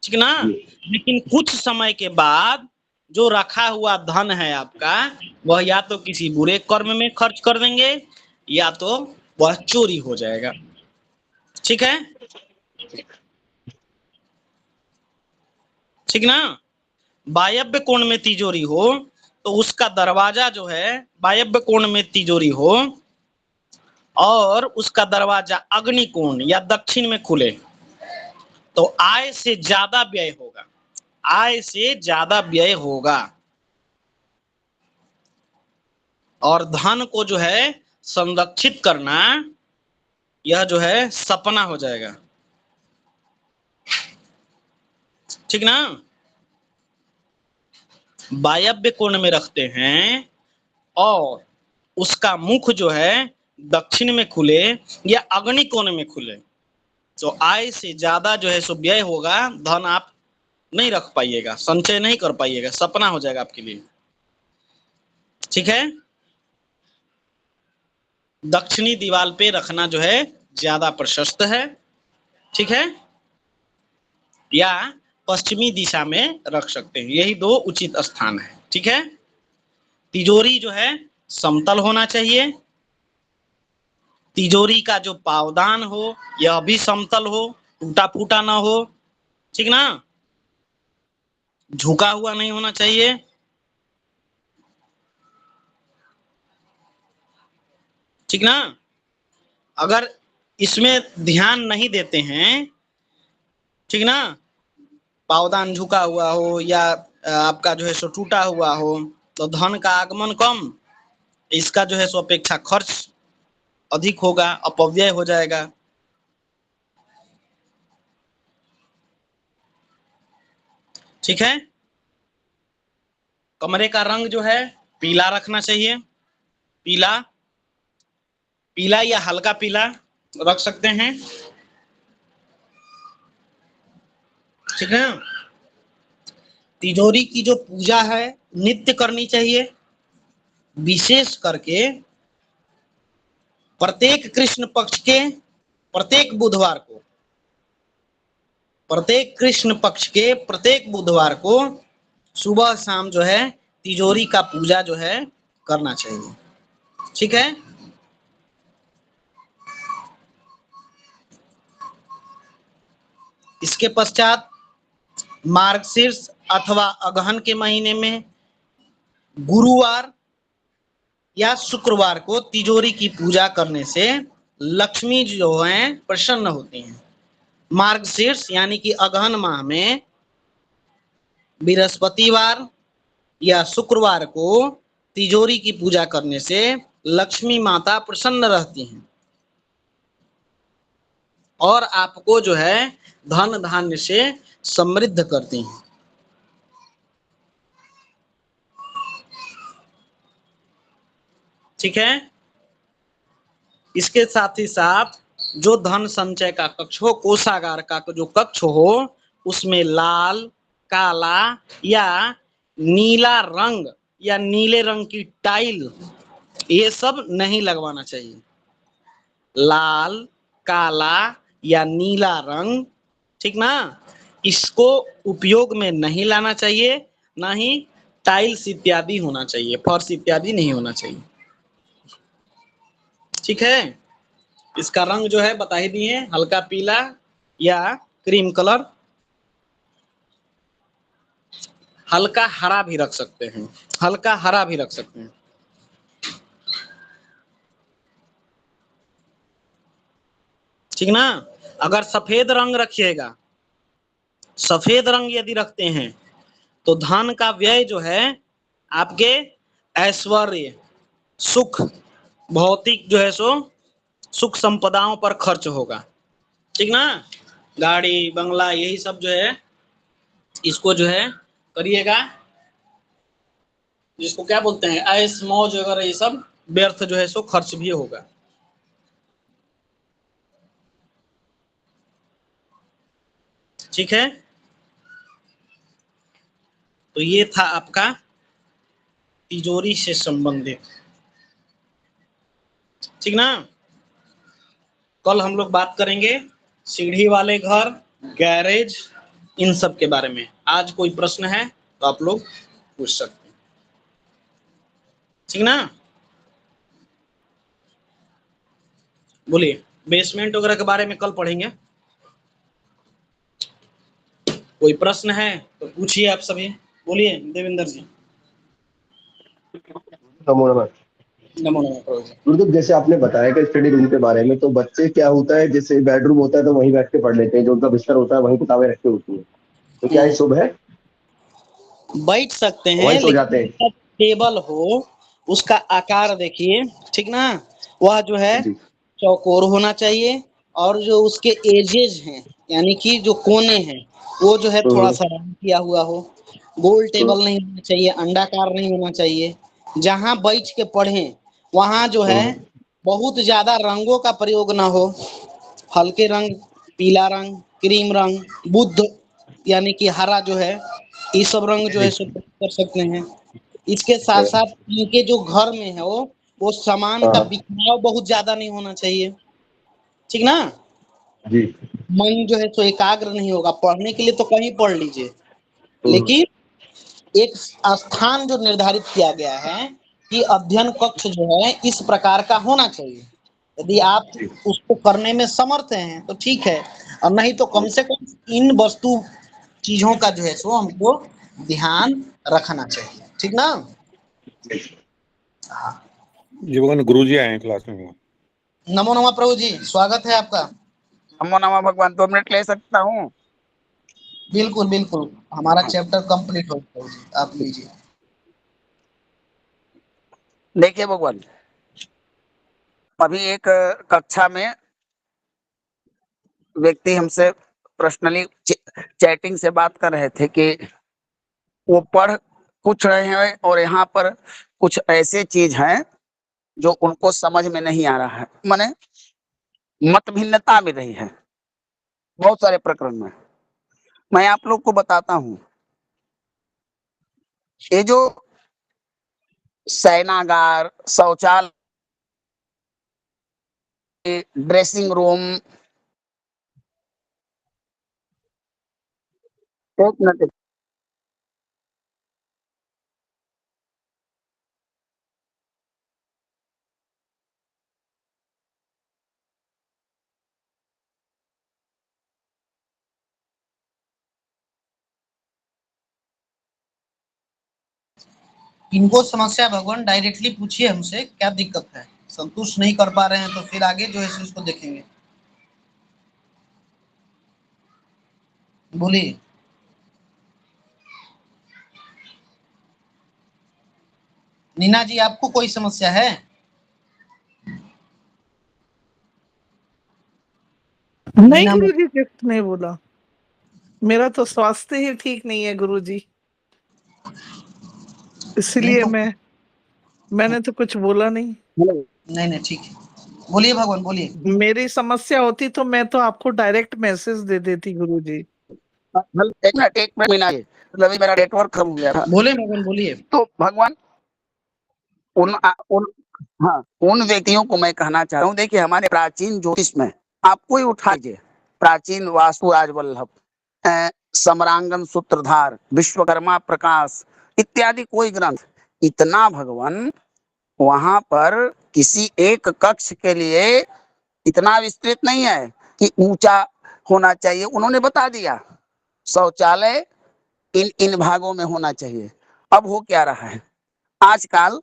ठीक ना। लेकिन कुछ समय के बाद जो रखा हुआ धन है आपका, वह या तो किसी बुरे कर्म में खर्च कर देंगे या तो वह चोरी हो जाएगा, ठीक है, ठीक ना। वायव्य कोण में तिजोरी हो तो उसका दरवाजा जो है, वायव्य कोण में तिजोरी हो और उसका दरवाजा अग्नि कोण या दक्षिण में खुले तो आय से ज्यादा व्यय होगा, आय से ज्यादा व्यय होगा, और धन को जो है संरक्षित करना, यह जो है सपना हो जाएगा, ठीक ना। वायव्य कोण में रखते हैं और उसका मुख जो है दक्षिण में खुले या अग्नि कोण में खुले तो आय से ज्यादा जो है सो व्यय होगा, धन आप नहीं रख पाइएगा, संचय नहीं कर पाइएगा, सपना हो जाएगा आपके लिए, ठीक है। दक्षिणी दीवार पे रखना जो है ज्यादा प्रशस्त है, ठीक है, या पश्चिमी दिशा में रख सकते हैं। यही दो उचित स्थान है, ठीक है। तिजोरी जो है समतल होना चाहिए, तिजोरी का जो पावदान हो यह भी समतल हो, टूटा फूटा ना हो, ठीक ना, झुका हुआ नहीं होना चाहिए, ठीक ना। अगर इसमें ध्यान नहीं देते हैं, ठीक ना, पावदान झुका हुआ हो या आपका जो है सो टूटा हुआ हो, तो धन का आगमन कम, इसका जो है सो अपेक्षा खर्च अधिक होगा, अपव्यय हो जाएगा, ठीक है। कमरे का रंग जो है पीला रखना चाहिए, पीला, पीला या हल्का पीला रख सकते हैं, ठीक है। तिजोरी की जो पूजा है नित्य करनी चाहिए, विशेष करके प्रत्येक कृष्ण पक्ष के प्रत्येक बुधवार को, प्रत्येक कृष्ण पक्ष के प्रत्येक बुधवार को सुबह शाम जो है तिजोरी का पूजा जो है करना चाहिए, ठीक है। इसके पश्चात मार्गशीर्ष अथवा अगहन के महीने में गुरुवार या शुक्रवार को तिजोरी की पूजा करने से लक्ष्मी जो है प्रसन्न होती हैं। मार्गशीर्ष यानी कि अगहन माह में बृहस्पतिवार या शुक्रवार को तिजोरी की पूजा करने से लक्ष्मी माता प्रसन्न रहती हैं और आपको जो है धन धान्य से समृद्ध करती हैं, ठीक है। इसके साथ ही साथ जो धन संचय का कक्ष हो, कोषागार का जो कक्ष हो, उसमें लाल, काला या नीला रंग या नीले रंग की टाइल ये सब नहीं लगवाना चाहिए। लाल, काला या नीला रंग, ठीक ना, इसको उपयोग में नहीं लाना चाहिए, ना ही टाइल्स इत्यादि होना चाहिए, फर्श इत्यादि नहीं होना चाहिए, ठीक है। इसका रंग जो है बता ही दिए, हल्का पीला या क्रीम कलर, हल्का हरा भी रख सकते हैं, हल्का हरा भी रख सकते हैं, ठीक ना। अगर सफेद रंग रखिएगा, सफेद रंग यदि रखते हैं तो धन का व्यय जो है आपके ऐश्वर्य, सुख, भौतिक जो है सो सुख संपदाओं पर खर्च होगा, ठीक ना। गाड़ी बंगला यही सब जो है इसको जो है करिएगा, जिसको क्या बोलते हैं ऐश मौज वगैरह, ये सब व्यर्थ जो है सो खर्च भी होगा, ठीक है। तो ये था आपका तिजोरी से संबंधित, ठीक ना। कल हम लोग बात करेंगे सीढ़ी वाले घर, गैरेज, इन सब के बारे में। आज कोई प्रश्न है तो आप लोग पूछ सकते हैं, ठीक ना। बोलिए, बेसमेंट वगैरह के बारे में कल पढ़ेंगे। कोई प्रश्न है तो पूछिए आप सभी, बोलिए देवेंद्र जी। नमो नमः। नमो नमः प्रभु जी। गुरुदेव, जैसे आपने बताया कि स्टडी रूम के बारे में, तो बच्चे क्या होता है, जैसे बेडरूम होता है तो वहीं बैठ के पढ़ लेते हैं, जो उनका बिस्तर होता है वहीं किताबें रखी होती है, तो क्या ये शुभ है? बैठ सकते हैं, वहीं सो जाते हैं। लेकिन टेबल हो उसका आकार देखिए, ठीक ना, वह जो है जी। चौकोर होना चाहिए, और जो उसके एजेस हैं यानी कि जो कोने हैं वो जो है थोड़ा सा राउंड किया हुआ हो। गोल टेबल नहीं होना चाहिए, अंडाकार नहीं होना चाहिए। जहां बैठ के पढ़ें वहां जो है बहुत ज्यादा रंगों का प्रयोग ना हो, हल्के रंग, पीला रंग, क्रीम रंग, बुद्ध यानी कि हरा जो है, ये सब रंग जो है सो कर सकते हैं। इसके साथ साथ इनके जो घर में है वो सामान का बिखराव बहुत ज्यादा नहीं होना चाहिए, ठीक ना। जी। मन जो है सो एकाग्र नहीं होगा। पढ़ने के लिए तो कहीं पढ़ लीजिए, लेकिन एक स्थान जो निर्धारित किया गया है कि अध्ययन कक्ष जो है इस प्रकार का होना चाहिए। यदि आप उसको करने में समर्थ हैं तो ठीक है, और नहीं तो कम से कम इन वस्तु चीजों का जो है सो हमको ध्यान रखना चाहिए, ठीक ना। जी भगवान, गुरु जी आए हैं क्लास में। नमो नमः प्रभु जी, स्वागत है आपका। नमो नमः भगवान। 2 मिनट ले सकता हूँ? बिल्कुल बिल्कुल, हमारा चैप्टर कंप्लीट हो गया जी, आप लीजिए। देखिए भगवान, अभी एक कक्षा में व्यक्ति हमसे पर्सनली चैटिंग से बात कर रहे थे कि वो पढ़ कुछ रहे हैं और यहाँ पर कुछ ऐसे चीज हैं जो उनको समझ में नहीं आ रहा है, माने मत भिन्नता मिल रही है बहुत सारे प्रकरण में। मैं आप लोग को बताता हूँ, ये जो शयनागार, शौचालय, ड्रेसिंग रूम, एक मिनट, इनको समस्या भगवान डायरेक्टली पूछिए हमसे, क्या दिक्कत है। संतुष्ट नहीं कर पा रहे हैं तो फिर आगे जो है सो इसको देखेंगे। बोलिए। नीना जी, आपको कोई समस्या है? नहीं नीना गुरुजी, कुछ नहीं बोला। मेरा तो स्वास्थ्य ही ठीक नहीं है गुरुजी, नहीं इसलिए तो मैंने तो कुछ बोला नहीं। नहीं नहीं, ठीक है, बोलिए भगवान बोलिए। मेरी समस्या होती तो मैं तो आपको डायरेक्ट मैसेज दे देती गुरुजी। एक मिनट मीना जी, रवि मेरा नेटवर्क खत्म हो गया था। बोले भगवान बोलिए। तो भगवान उन हाँ, उन व्यक्तियों को मैं कहना चाहता हूँ, देखिए हमारे प्राचीन ज्योतिष में आप कोई उठा लीजिए, प्राचीन वास्तु राजवल्लभ, सम्रांगन सूत्रधार, विश्वकर्मा प्रकाश इत्यादि कोई ग्रंथ, इतना भगवान वहां पर किसी एक कक्ष के लिए इतना विस्तृत नहीं है कि ऊंचा होना चाहिए। उन्होंने बता दिया शौचालय इन इन भागों में होना चाहिए। अब हो क्या रहा है, आजकल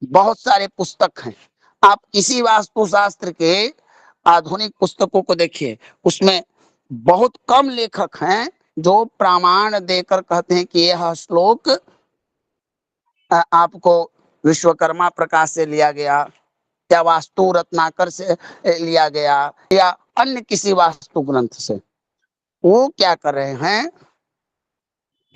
बहुत सारे पुस्तक हैं, आप किसी वास्तुशास्त्र के आधुनिक पुस्तकों को देखिए, उसमें बहुत कम लेखक हैं जो प्रमाण देकर कहते हैं कि यह श्लोक आपको विश्वकर्मा प्रकाश से लिया गया, या वास्तु रत्नाकर से लिया गया, या अन्य किसी वास्तु ग्रंथ से। वो क्या कर रहे हैं,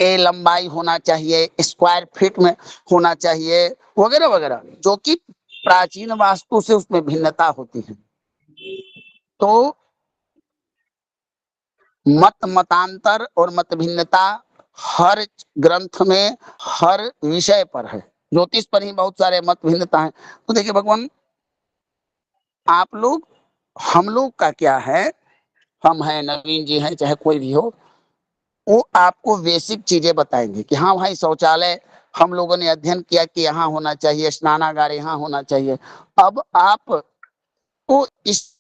ए लंबाई होना चाहिए, स्क्वायर फीट में होना चाहिए, वगैरह वगैरह, जो कि प्राचीन वास्तु से उसमें भिन्नता होती है। तो मतांतर और मत भिन्नता हर ग्रंथ में, हर विषय पर है। ज्योतिष पर ही बहुत सारे मत भिन्नता है। तो देखिए भगवान, आप लोग, हम लोग का क्या है, हम हैं, नवीन जी हैं, चाहे कोई भी हो, वो आपको बेसिक चीजें बताएंगे कि हाँ भाई शौचालय हम लोगों ने अध्ययन किया कि यहाँ होना चाहिए, स्नानागार यहाँ होना चाहिए। अब आप को इस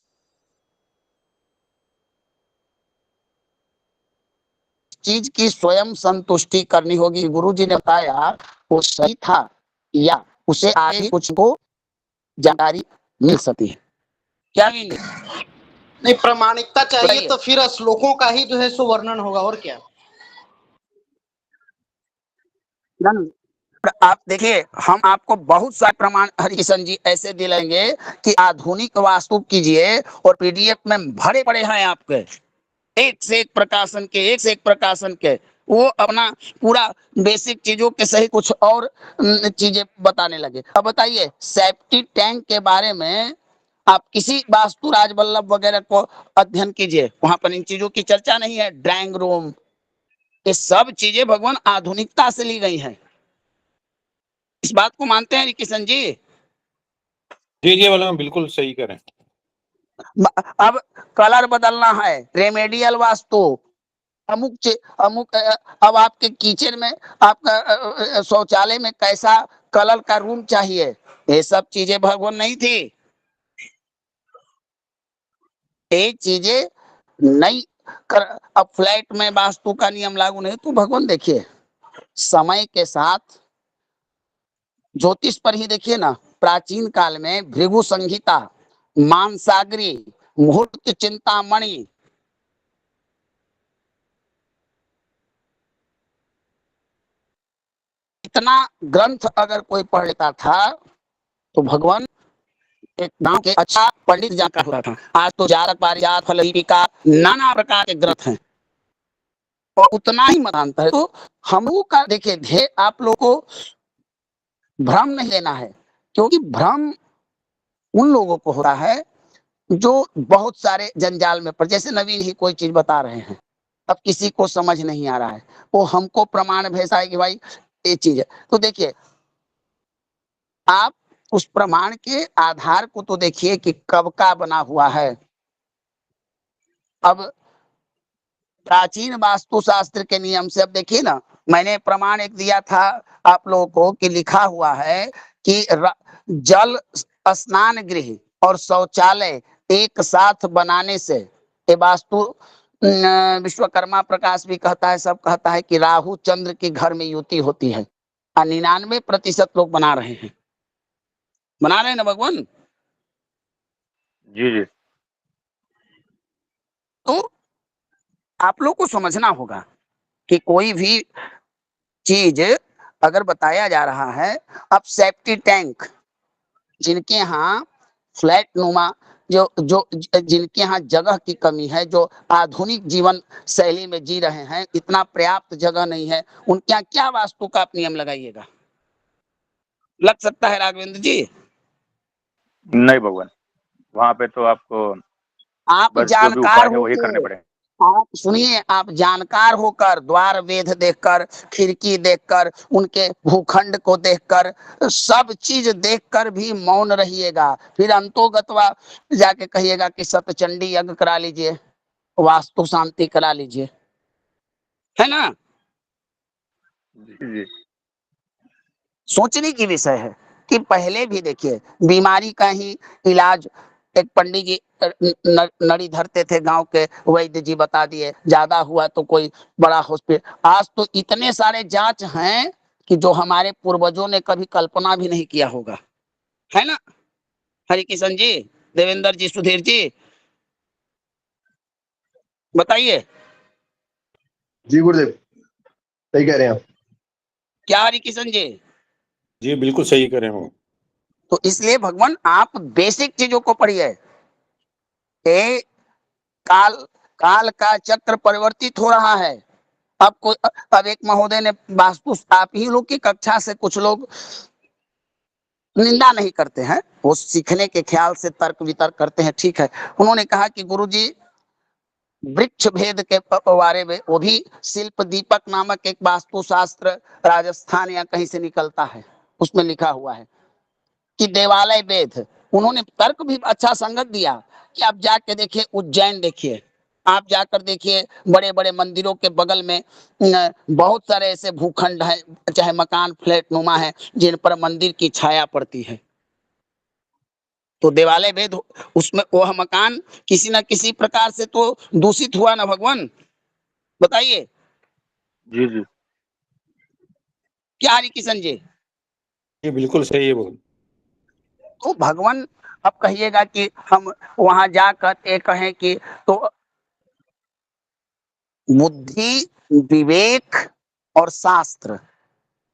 चीज की स्वयं संतुष्टि करनी होगी। गुरु जी ने बताया वो सही था, या उसे आगे कुछ को जानकारी मिल सकती है, क्या नहीं? नहीं, प्रामाणिकता चाहिए तो फिर श्लोकों का ही जो है सो वर्णन होगा, और क्या। आप देखिए, हम आपको बहुत सारे प्रमाण हरिकिशन जी ऐसे दिलाएंगे कि आधुनिक वास्तु कीजिए, और पीडीएफ में भरे पड़े हैं आपके, एक से एक प्रकाशन के, एक से एक प्रकाशन के। वो अपना पूरा बेसिक चीजों के सही कुछ और चीजें बताने लगे। अब बताइए, सेफ्टी टैंक के बारे में आप किसी वास्तु राजवल्लभ वगैरह को अध्ययन कीजिए, वहां पर इन चीजों की चर्चा नहीं है। ड्राइंग रूम, ये सब चीजें भगवान आधुनिकता से ली गई हैं। इस बात को मानते हैं किशन जी? जी जी वाला बिल्कुल सही करें। अब कलर बदलना है, रेमेडियल वास्तु, अब आपके किचन में, आपका शौचालय में कैसा कलर का रूम चाहिए, ये सब चीजें भगवान नहीं थी। ये चीजें नहीं कर, अब फ्लैट में वास्तु का नियम लागू नहीं, तो भगवान देखिए समय के साथ ज्योतिष पर ही देखिए ना, प्राचीन काल में भृगु संहिता, मानसागरी, मुहूर्त चिंतामणि, इतना ग्रंथ अगर कोई पढ़ लेता था तो भगवान एक गांव के अच्छा पंडित जाकर होता था। आज तो जातक पारिजात फलदीपिका नाना प्रकार के ग्रंथ हैं और उतना ही मतांतर है। तो हम लोग का देखिए ध्येय आप लोग को भ्रम नहीं लेना है, क्योंकि भ्रम उन लोगों को होता है जो बहुत सारे जंजाल में पड़, जैसे नवीन ही कोई चीज बता रहे हैं, अब किसी को समझ नहीं आ रहा है, वो हमको प्रमाण भेजा है कि भाई ये चीज है। तो देखिए आप उस प्रमाण के आधार को तो देखिए कि कब का बना हुआ है। अब प्राचीन वास्तुशास्त्र के नियम से अब देखिए ना, मैंने प्रमाण एक दिया था आप लोगों को कि लिखा हुआ है कि जल स्नान गृह और शौचालय एक साथ बनाने से, ये वास्तु विश्वकर्मा प्रकाश भी कहता है, सब कहता है कि राहु चंद्र के घर में युति होती है, और 99% लोग बना रहे हैं ना भगवान। जी जी। तो आप लोग को समझना होगा कि कोई भी चीज अगर बताया जा रहा है, अब सेफ्टी टैंक जिनके यहाँ फ्लैट नुमा, जो जो जिनके यहाँ जगह की कमी है, जो आधुनिक जीवन शैली में जी रहे हैं, इतना पर्याप्त जगह नहीं है, उनके यहाँ क्या वास्तु का आप नियम लगाइएगा? लग सकता है राघवेंद्र जी? नहीं भगवान, वहां पे तो आपको आप बस जो भी जानकार उपाय है वही करने होकर, पड़ेंगे। आप सुनिए, आप जानकार होकर द्वार वेध देखकर, खिड़की देखकर, उनके भूखंड को देखकर, सब चीज देखकर भी मौन रहिएगा। फिर अंतोगतवा जाके कहिएगा कि सतचंडी यज्ञ करा लीजिए, वास्तु शांति करा लीजिए, है ना? जी जी। सोचने की विषय है कि पहले भी देखिए बीमारी का ही इलाज एक पंडित जी नड़ी धरते थे, गांव के वैद्य जी बता दिए, ज्यादा हुआ तो कोई बड़ा हॉस्पिटल। आज तो इतने सारे जांच हैं कि जो हमारे पूर्वजों ने कभी कल्पना भी नहीं किया होगा, है ना? हरि किशन जी, देवेंद्र जी, सुधीर जी, बताइए। जी गुरुदेव, सही कह रहे हैं आप। क्या हरि किशन जी? जी बिल्कुल सही कह रहे हो। तो इसलिए भगवान आप बेसिक चीजों को पढ़िए। ए काल काल का चक्र परिवर्तित हो रहा है। अब एक महोदय ने वास्तु, आप ही लोग की कक्षा से कुछ लोग निंदा नहीं करते हैं, वो सीखने के ख्याल से तर्क वितर्क करते हैं, ठीक है। उन्होंने कहा कि गुरुजी वृक्ष भेद के बारे में, वो भी शिल्प दीपक नामक एक वास्तुशास्त्र राजस्थान या कहीं से निकलता है, उसमें लिखा हुआ है कि देवालय वेद। उन्होंने तर्क भी अच्छा संगत दिया कि आप जाके देखिए, उज्जैन देखिए, आप जाकर देखिए, बड़े बड़े मंदिरों के बगल में बहुत सारे ऐसे भूखंड हैं, चाहे मकान फ्लैट नुमा है, जिन पर मंदिर की छाया पड़ती है। तो देवालय वेद, उसमें वह मकान किसी न किसी प्रकार से तो दूषित हुआ ना भगवान, बताइए। जी जी। क्या हरि किशन जी? ये बिल्कुल सही है बोल। तो भगवान, अब कहिएगा कि हम वहां जाकर ये कहें कि, तो बुद्धि, विवेक और शास्त्र,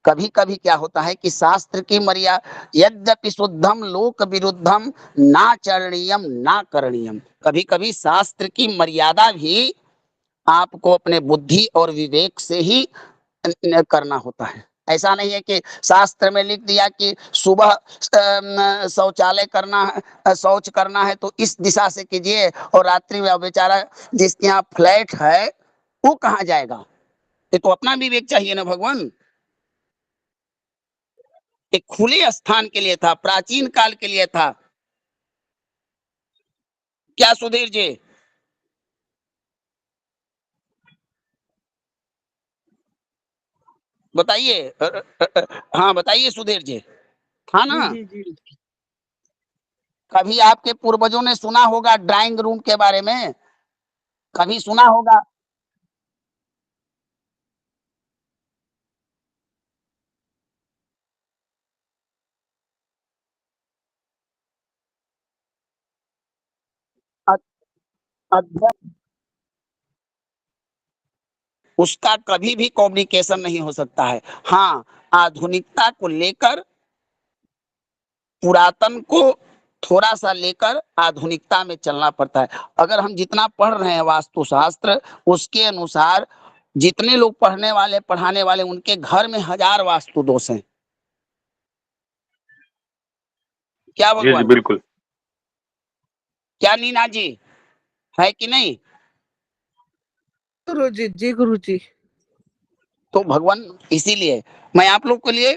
कभी कभी क्या होता है कि शास्त्र की मर्यादा, यद्यपि शुद्धम लोक विरुद्धम ना चरणीयम ना करणीयम, कभी कभी शास्त्र की मर्यादा भी आपको अपने बुद्धि और विवेक से ही करना होता है। ऐसा नहीं है कि शास्त्र में लिख दिया कि सुबह शौचालय करना है, शौच करना है तो इस दिशा से कीजिए, और रात्रि में बेचारा जिसके यहाँ फ्लैट है वो कहाँ जाएगा? ये तो अपना विवेक चाहिए ना भगवान। एक खुले स्थान के लिए था, प्राचीन काल के लिए था। क्या सुधीर जी? बताइए। हाँ बताइए सुधीर जी। हाँ जी ना, जी जी कभी आपके पूर्वजों ने सुना होगा ड्राइंग रूम के बारे में, कभी सुना होगा? अ- अध्ययन उसका कभी भी कम्युनिकेशन नहीं हो सकता है। हाँ, आधुनिकता को लेकर, पुरातन को थोड़ा सा लेकर आधुनिकता में चलना पड़ता है। अगर हम जितना पढ़ रहे हैं वास्तुशास्त्र, उसके अनुसार जितने लोग पढ़ने वाले पढ़ाने वाले उनके घर में 1000 वास्तु दोष हैं। क्या जी जी भगवान? बिल्कुल। क्या नीना जी, है कि नहीं? गुरु जी, जी गुरु जी। तो भगवान इसीलिए मैं आप लोग के लिए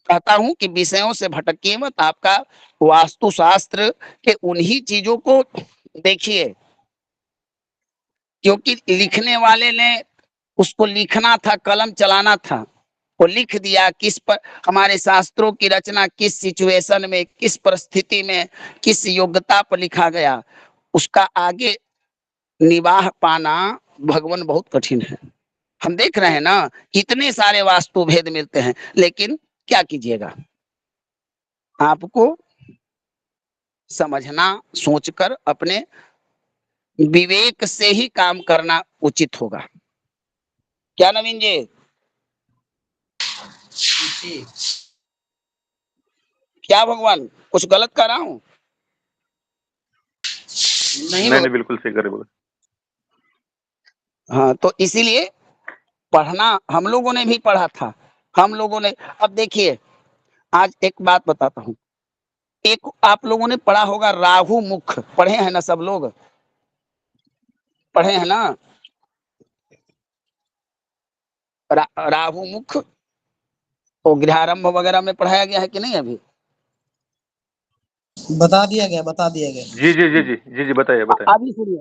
कहता हूं कि विषयों से भटकिए मत। आपका वास्तुशास्त्र के उन्हीं चीजों को देखिए, क्योंकि लिखने वाले ने उसको लिखना था, कलम चलाना था, वो लिख दिया। किस पर हमारे शास्त्रों की रचना किस सिचुएशन में, किस परिस्थिति में, किस योग्यता पर लिखा गया, उसका आगे निवाह पाना भगवान बहुत कठिन है। हम देख रहे हैं ना, कितने सारे वास्तु भेद मिलते हैं, लेकिन क्या कीजिएगा, आपको समझना, सोचकर अपने विवेक से ही काम करना उचित होगा। क्या नवीन जी? जी क्या भगवान, कुछ गलत कर रहा हूं? नहीं नहीं बोल। नहीं बिल्कुल सही करे बोले। हाँ, तो इसीलिए पढ़ना हम लोगों ने भी पढ़ा था। हम लोगों ने, अब देखिए, आज एक बात बताता हूँ। एक आप लोगों ने पढ़ा होगा राहु मुख, पढ़े हैं ना सब लोग? पढ़े हैं ना? राहु मुख तो गृहारंभ वगैरह में पढ़ाया गया है कि नहीं अभी? बता दिया गया, बता दिया गया। जी जी जी जी जी जी बताइए बताइए। अभी सुनिए,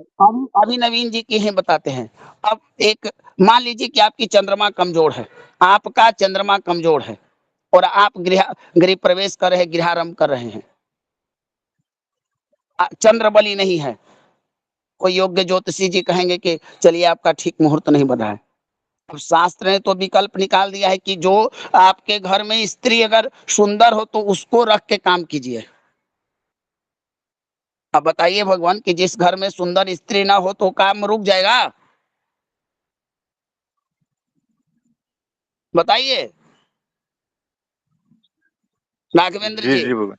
अभी नवीन जी की हैं, बताते हैं। अब एक, मान लीजिए कि आपकी चंद्रमा कमजोर है, आपका चंद्रमा कमजोर है, और आप गृह प्रवेश कर रहे हैं, गृहारंभ कर रहे हैं, चंद्र बली नहीं है, कोई योग्य ज्योतिषी जी कहेंगे कि चलिए आपका ठीक मुहूर्त नहीं बना है। अब शास्त्र ने तो विकल्प निकाल दिया है कि जो आपके घर में स्त्री अगर सुंदर हो तो उसको रख के काम कीजिए। अब बताइए भगवान कि जिस घर में सुंदर स्त्री ना हो तो काम रुक जाएगा? बताइए राघवेंद्र जी जी। जी भगवान।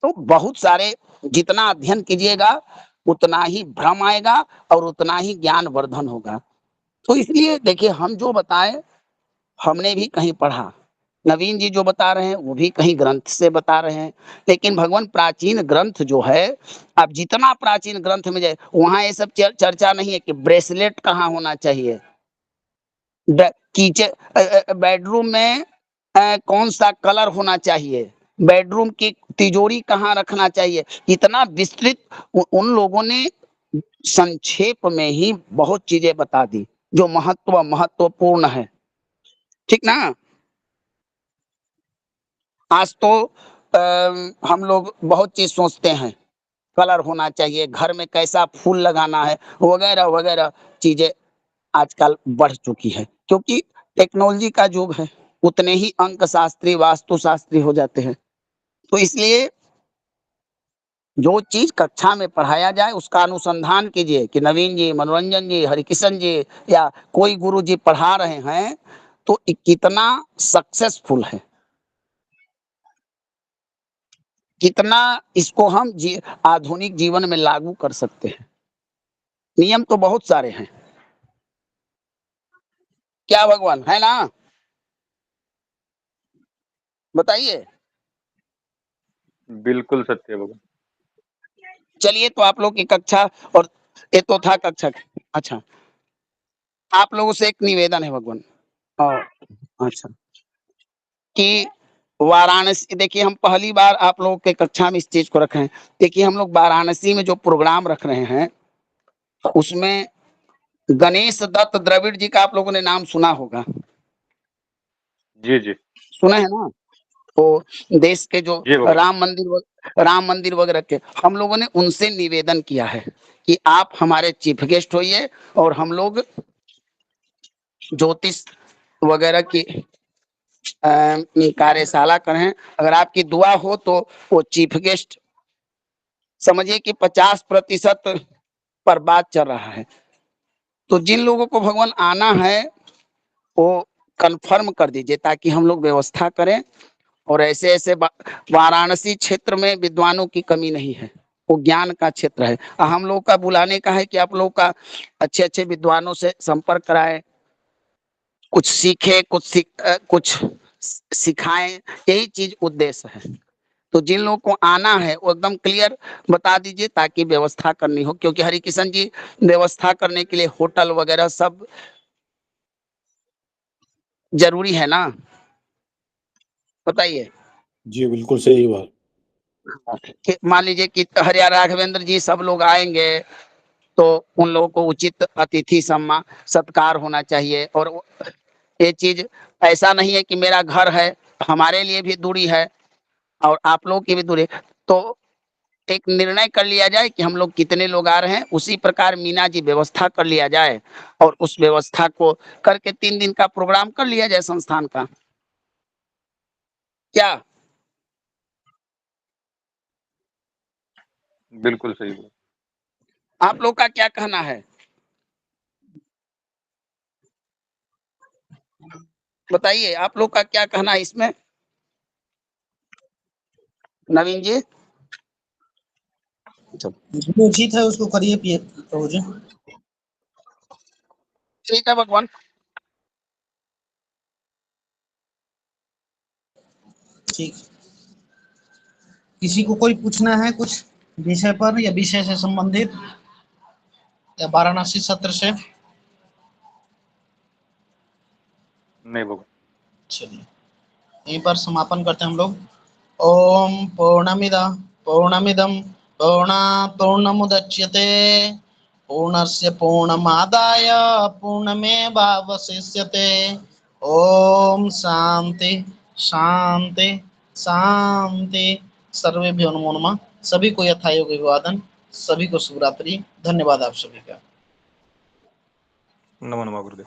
तो बहुत सारे, जितना अध्ययन कीजिएगा उतना ही भ्रम आएगा और उतना ही ज्ञान वर्धन होगा। तो इसलिए देखिए, हम जो बताएं हमने भी कहीं पढ़ा, नवीन जी जो बता रहे हैं वो भी कहीं ग्रंथ से बता रहे हैं। लेकिन भगवान प्राचीन ग्रंथ जो है, अब जितना प्राचीन ग्रंथ में जाए वहां ये सब चर्चा नहीं है कि ब्रेसलेट कहाँ होना चाहिए, किचन बेडरूम में कौन सा कलर होना चाहिए, बेडरूम की तिजोरी कहाँ रखना चाहिए। इतना विस्तृत उन लोगों ने संक्षेप में ही बहुत चीजें बता दी जो महत्वपूर्ण है। ठीक ना? आज तो हम लोग बहुत चीज सोचते हैं, कलर होना चाहिए, घर में कैसा फूल लगाना है, वगैरह वगैरह चीजें आजकल बढ़ चुकी है, क्योंकि टेक्नोलॉजी का युग है। उतने ही अंक शास्त्री वास्तु शास्त्री हो जाते हैं। तो इसलिए जो चीज कक्षा में पढ़ाया जाए उसका अनुसंधान कीजिए कि नवीन जी, मनोरंजन जी, हरिकिशन जी या कोई गुरु जी पढ़ा रहे हैं तो कितना सक्सेसफुल है, कितना इसको हम आधुनिक जीवन में लागू कर सकते हैं। नियम तो बहुत सारे हैं। क्या भगवान, है ना? बताइए। बिल्कुल सत्य भगवान। चलिए, तो आप लोग की कक्षा, और ये तो था कक्षा। अच्छा, आप लोगों से एक निवेदन है भगवान। और अच्छा, कि वाराणसी, देखिए हम पहली बार आप लोगों के कक्षा में इस चीज को रख रहे हैं। देखिए हम लोग वाराणसी में जो प्रोग्राम रख रहे हैं उसमें गणेश दत्त द्रविड़ जी का आप लोगों ने नाम सुना होगा, जी जी सुना है ना? तो देश के जो जी भगवान। राम मंदिर वगैरह के, हम लोगों ने उनसे निवेदन किया है कि आप हमारे चीफ गेस्ट होइए और हम लोग ज्योतिष वगैरह की कार्यशाला करें। अगर आपकी दुआ हो तो वो चीफ गेस्ट समझिए कि 50% पर बात चल रहा है। तो जिन लोगों को भगवान आना है वो कंफर्म कर दीजिए ताकि हम लोग व्यवस्था करें। और ऐसे ऐसे वाराणसी क्षेत्र में विद्वानों की कमी नहीं है, वो ज्ञान का क्षेत्र है। हम लोग का बुलाने का है कि आप लोग का अच्छे अच्छे विद्वानों से संपर्क कराए, कुछ सीखे, कुछ सिखाएं, यही चीज उद्देश्य है। तो जिन लोगों को आना है वो एकदम क्लियर बता दीजिए ताकि व्यवस्था करनी हो, क्योंकि हरिकिशन जी व्यवस्था करने के लिए होटल वगैरह सब जरूरी है ना, बताइए। जी बिल्कुल सही बात। कि मान लीजिए कि हरिया राघवेंद्र जी सब लोग आएंगे तो उन लोगों को उचित अतिथि सम्मान सत्कार होना चाहिए। और ये चीज ऐसा नहीं है कि मेरा घर है, हमारे लिए भी दूरी है और आप लोगों की भी दूरी है। तो एक निर्णय कर लिया जाए कि हम लोग कितने लोग आ रहे हैं, उसी प्रकार मीना जी व्यवस्था कर लिया जाए और उस व्यवस्था को करके 3 दिन का प्रोग्राम कर लिया जाए संस्थान का। क्या बिल्कुल सही बात। आप लोग का क्या कहना है, बताइए। आप लोग का क्या कहना है इसमें, नवीन जी? जो उचित है उसको करिए प्रभु जी। ठीक है भगवान। ठीक, किसी को कोई पूछना है कुछ विषय पर या विषय से संबंधित या वाराणसी सत्र से? नहीं भगवान। चलिए यहीं पर समापन करते हैं हम लोग। ओम पूर्णमिदं पूर्णात् पूर्णमुदच्यते पूर्णस्य पूर्णमादाय पूर्णमेवावशिष्यते। ओम शांति शांति शांति। सर्वेभ्यो नमो नमः। सभी को यथायोग्य अभिवादन, सभी को शुभ रात्रि। धन्यवाद आप सभी का। नमो नमः गुरुदेव।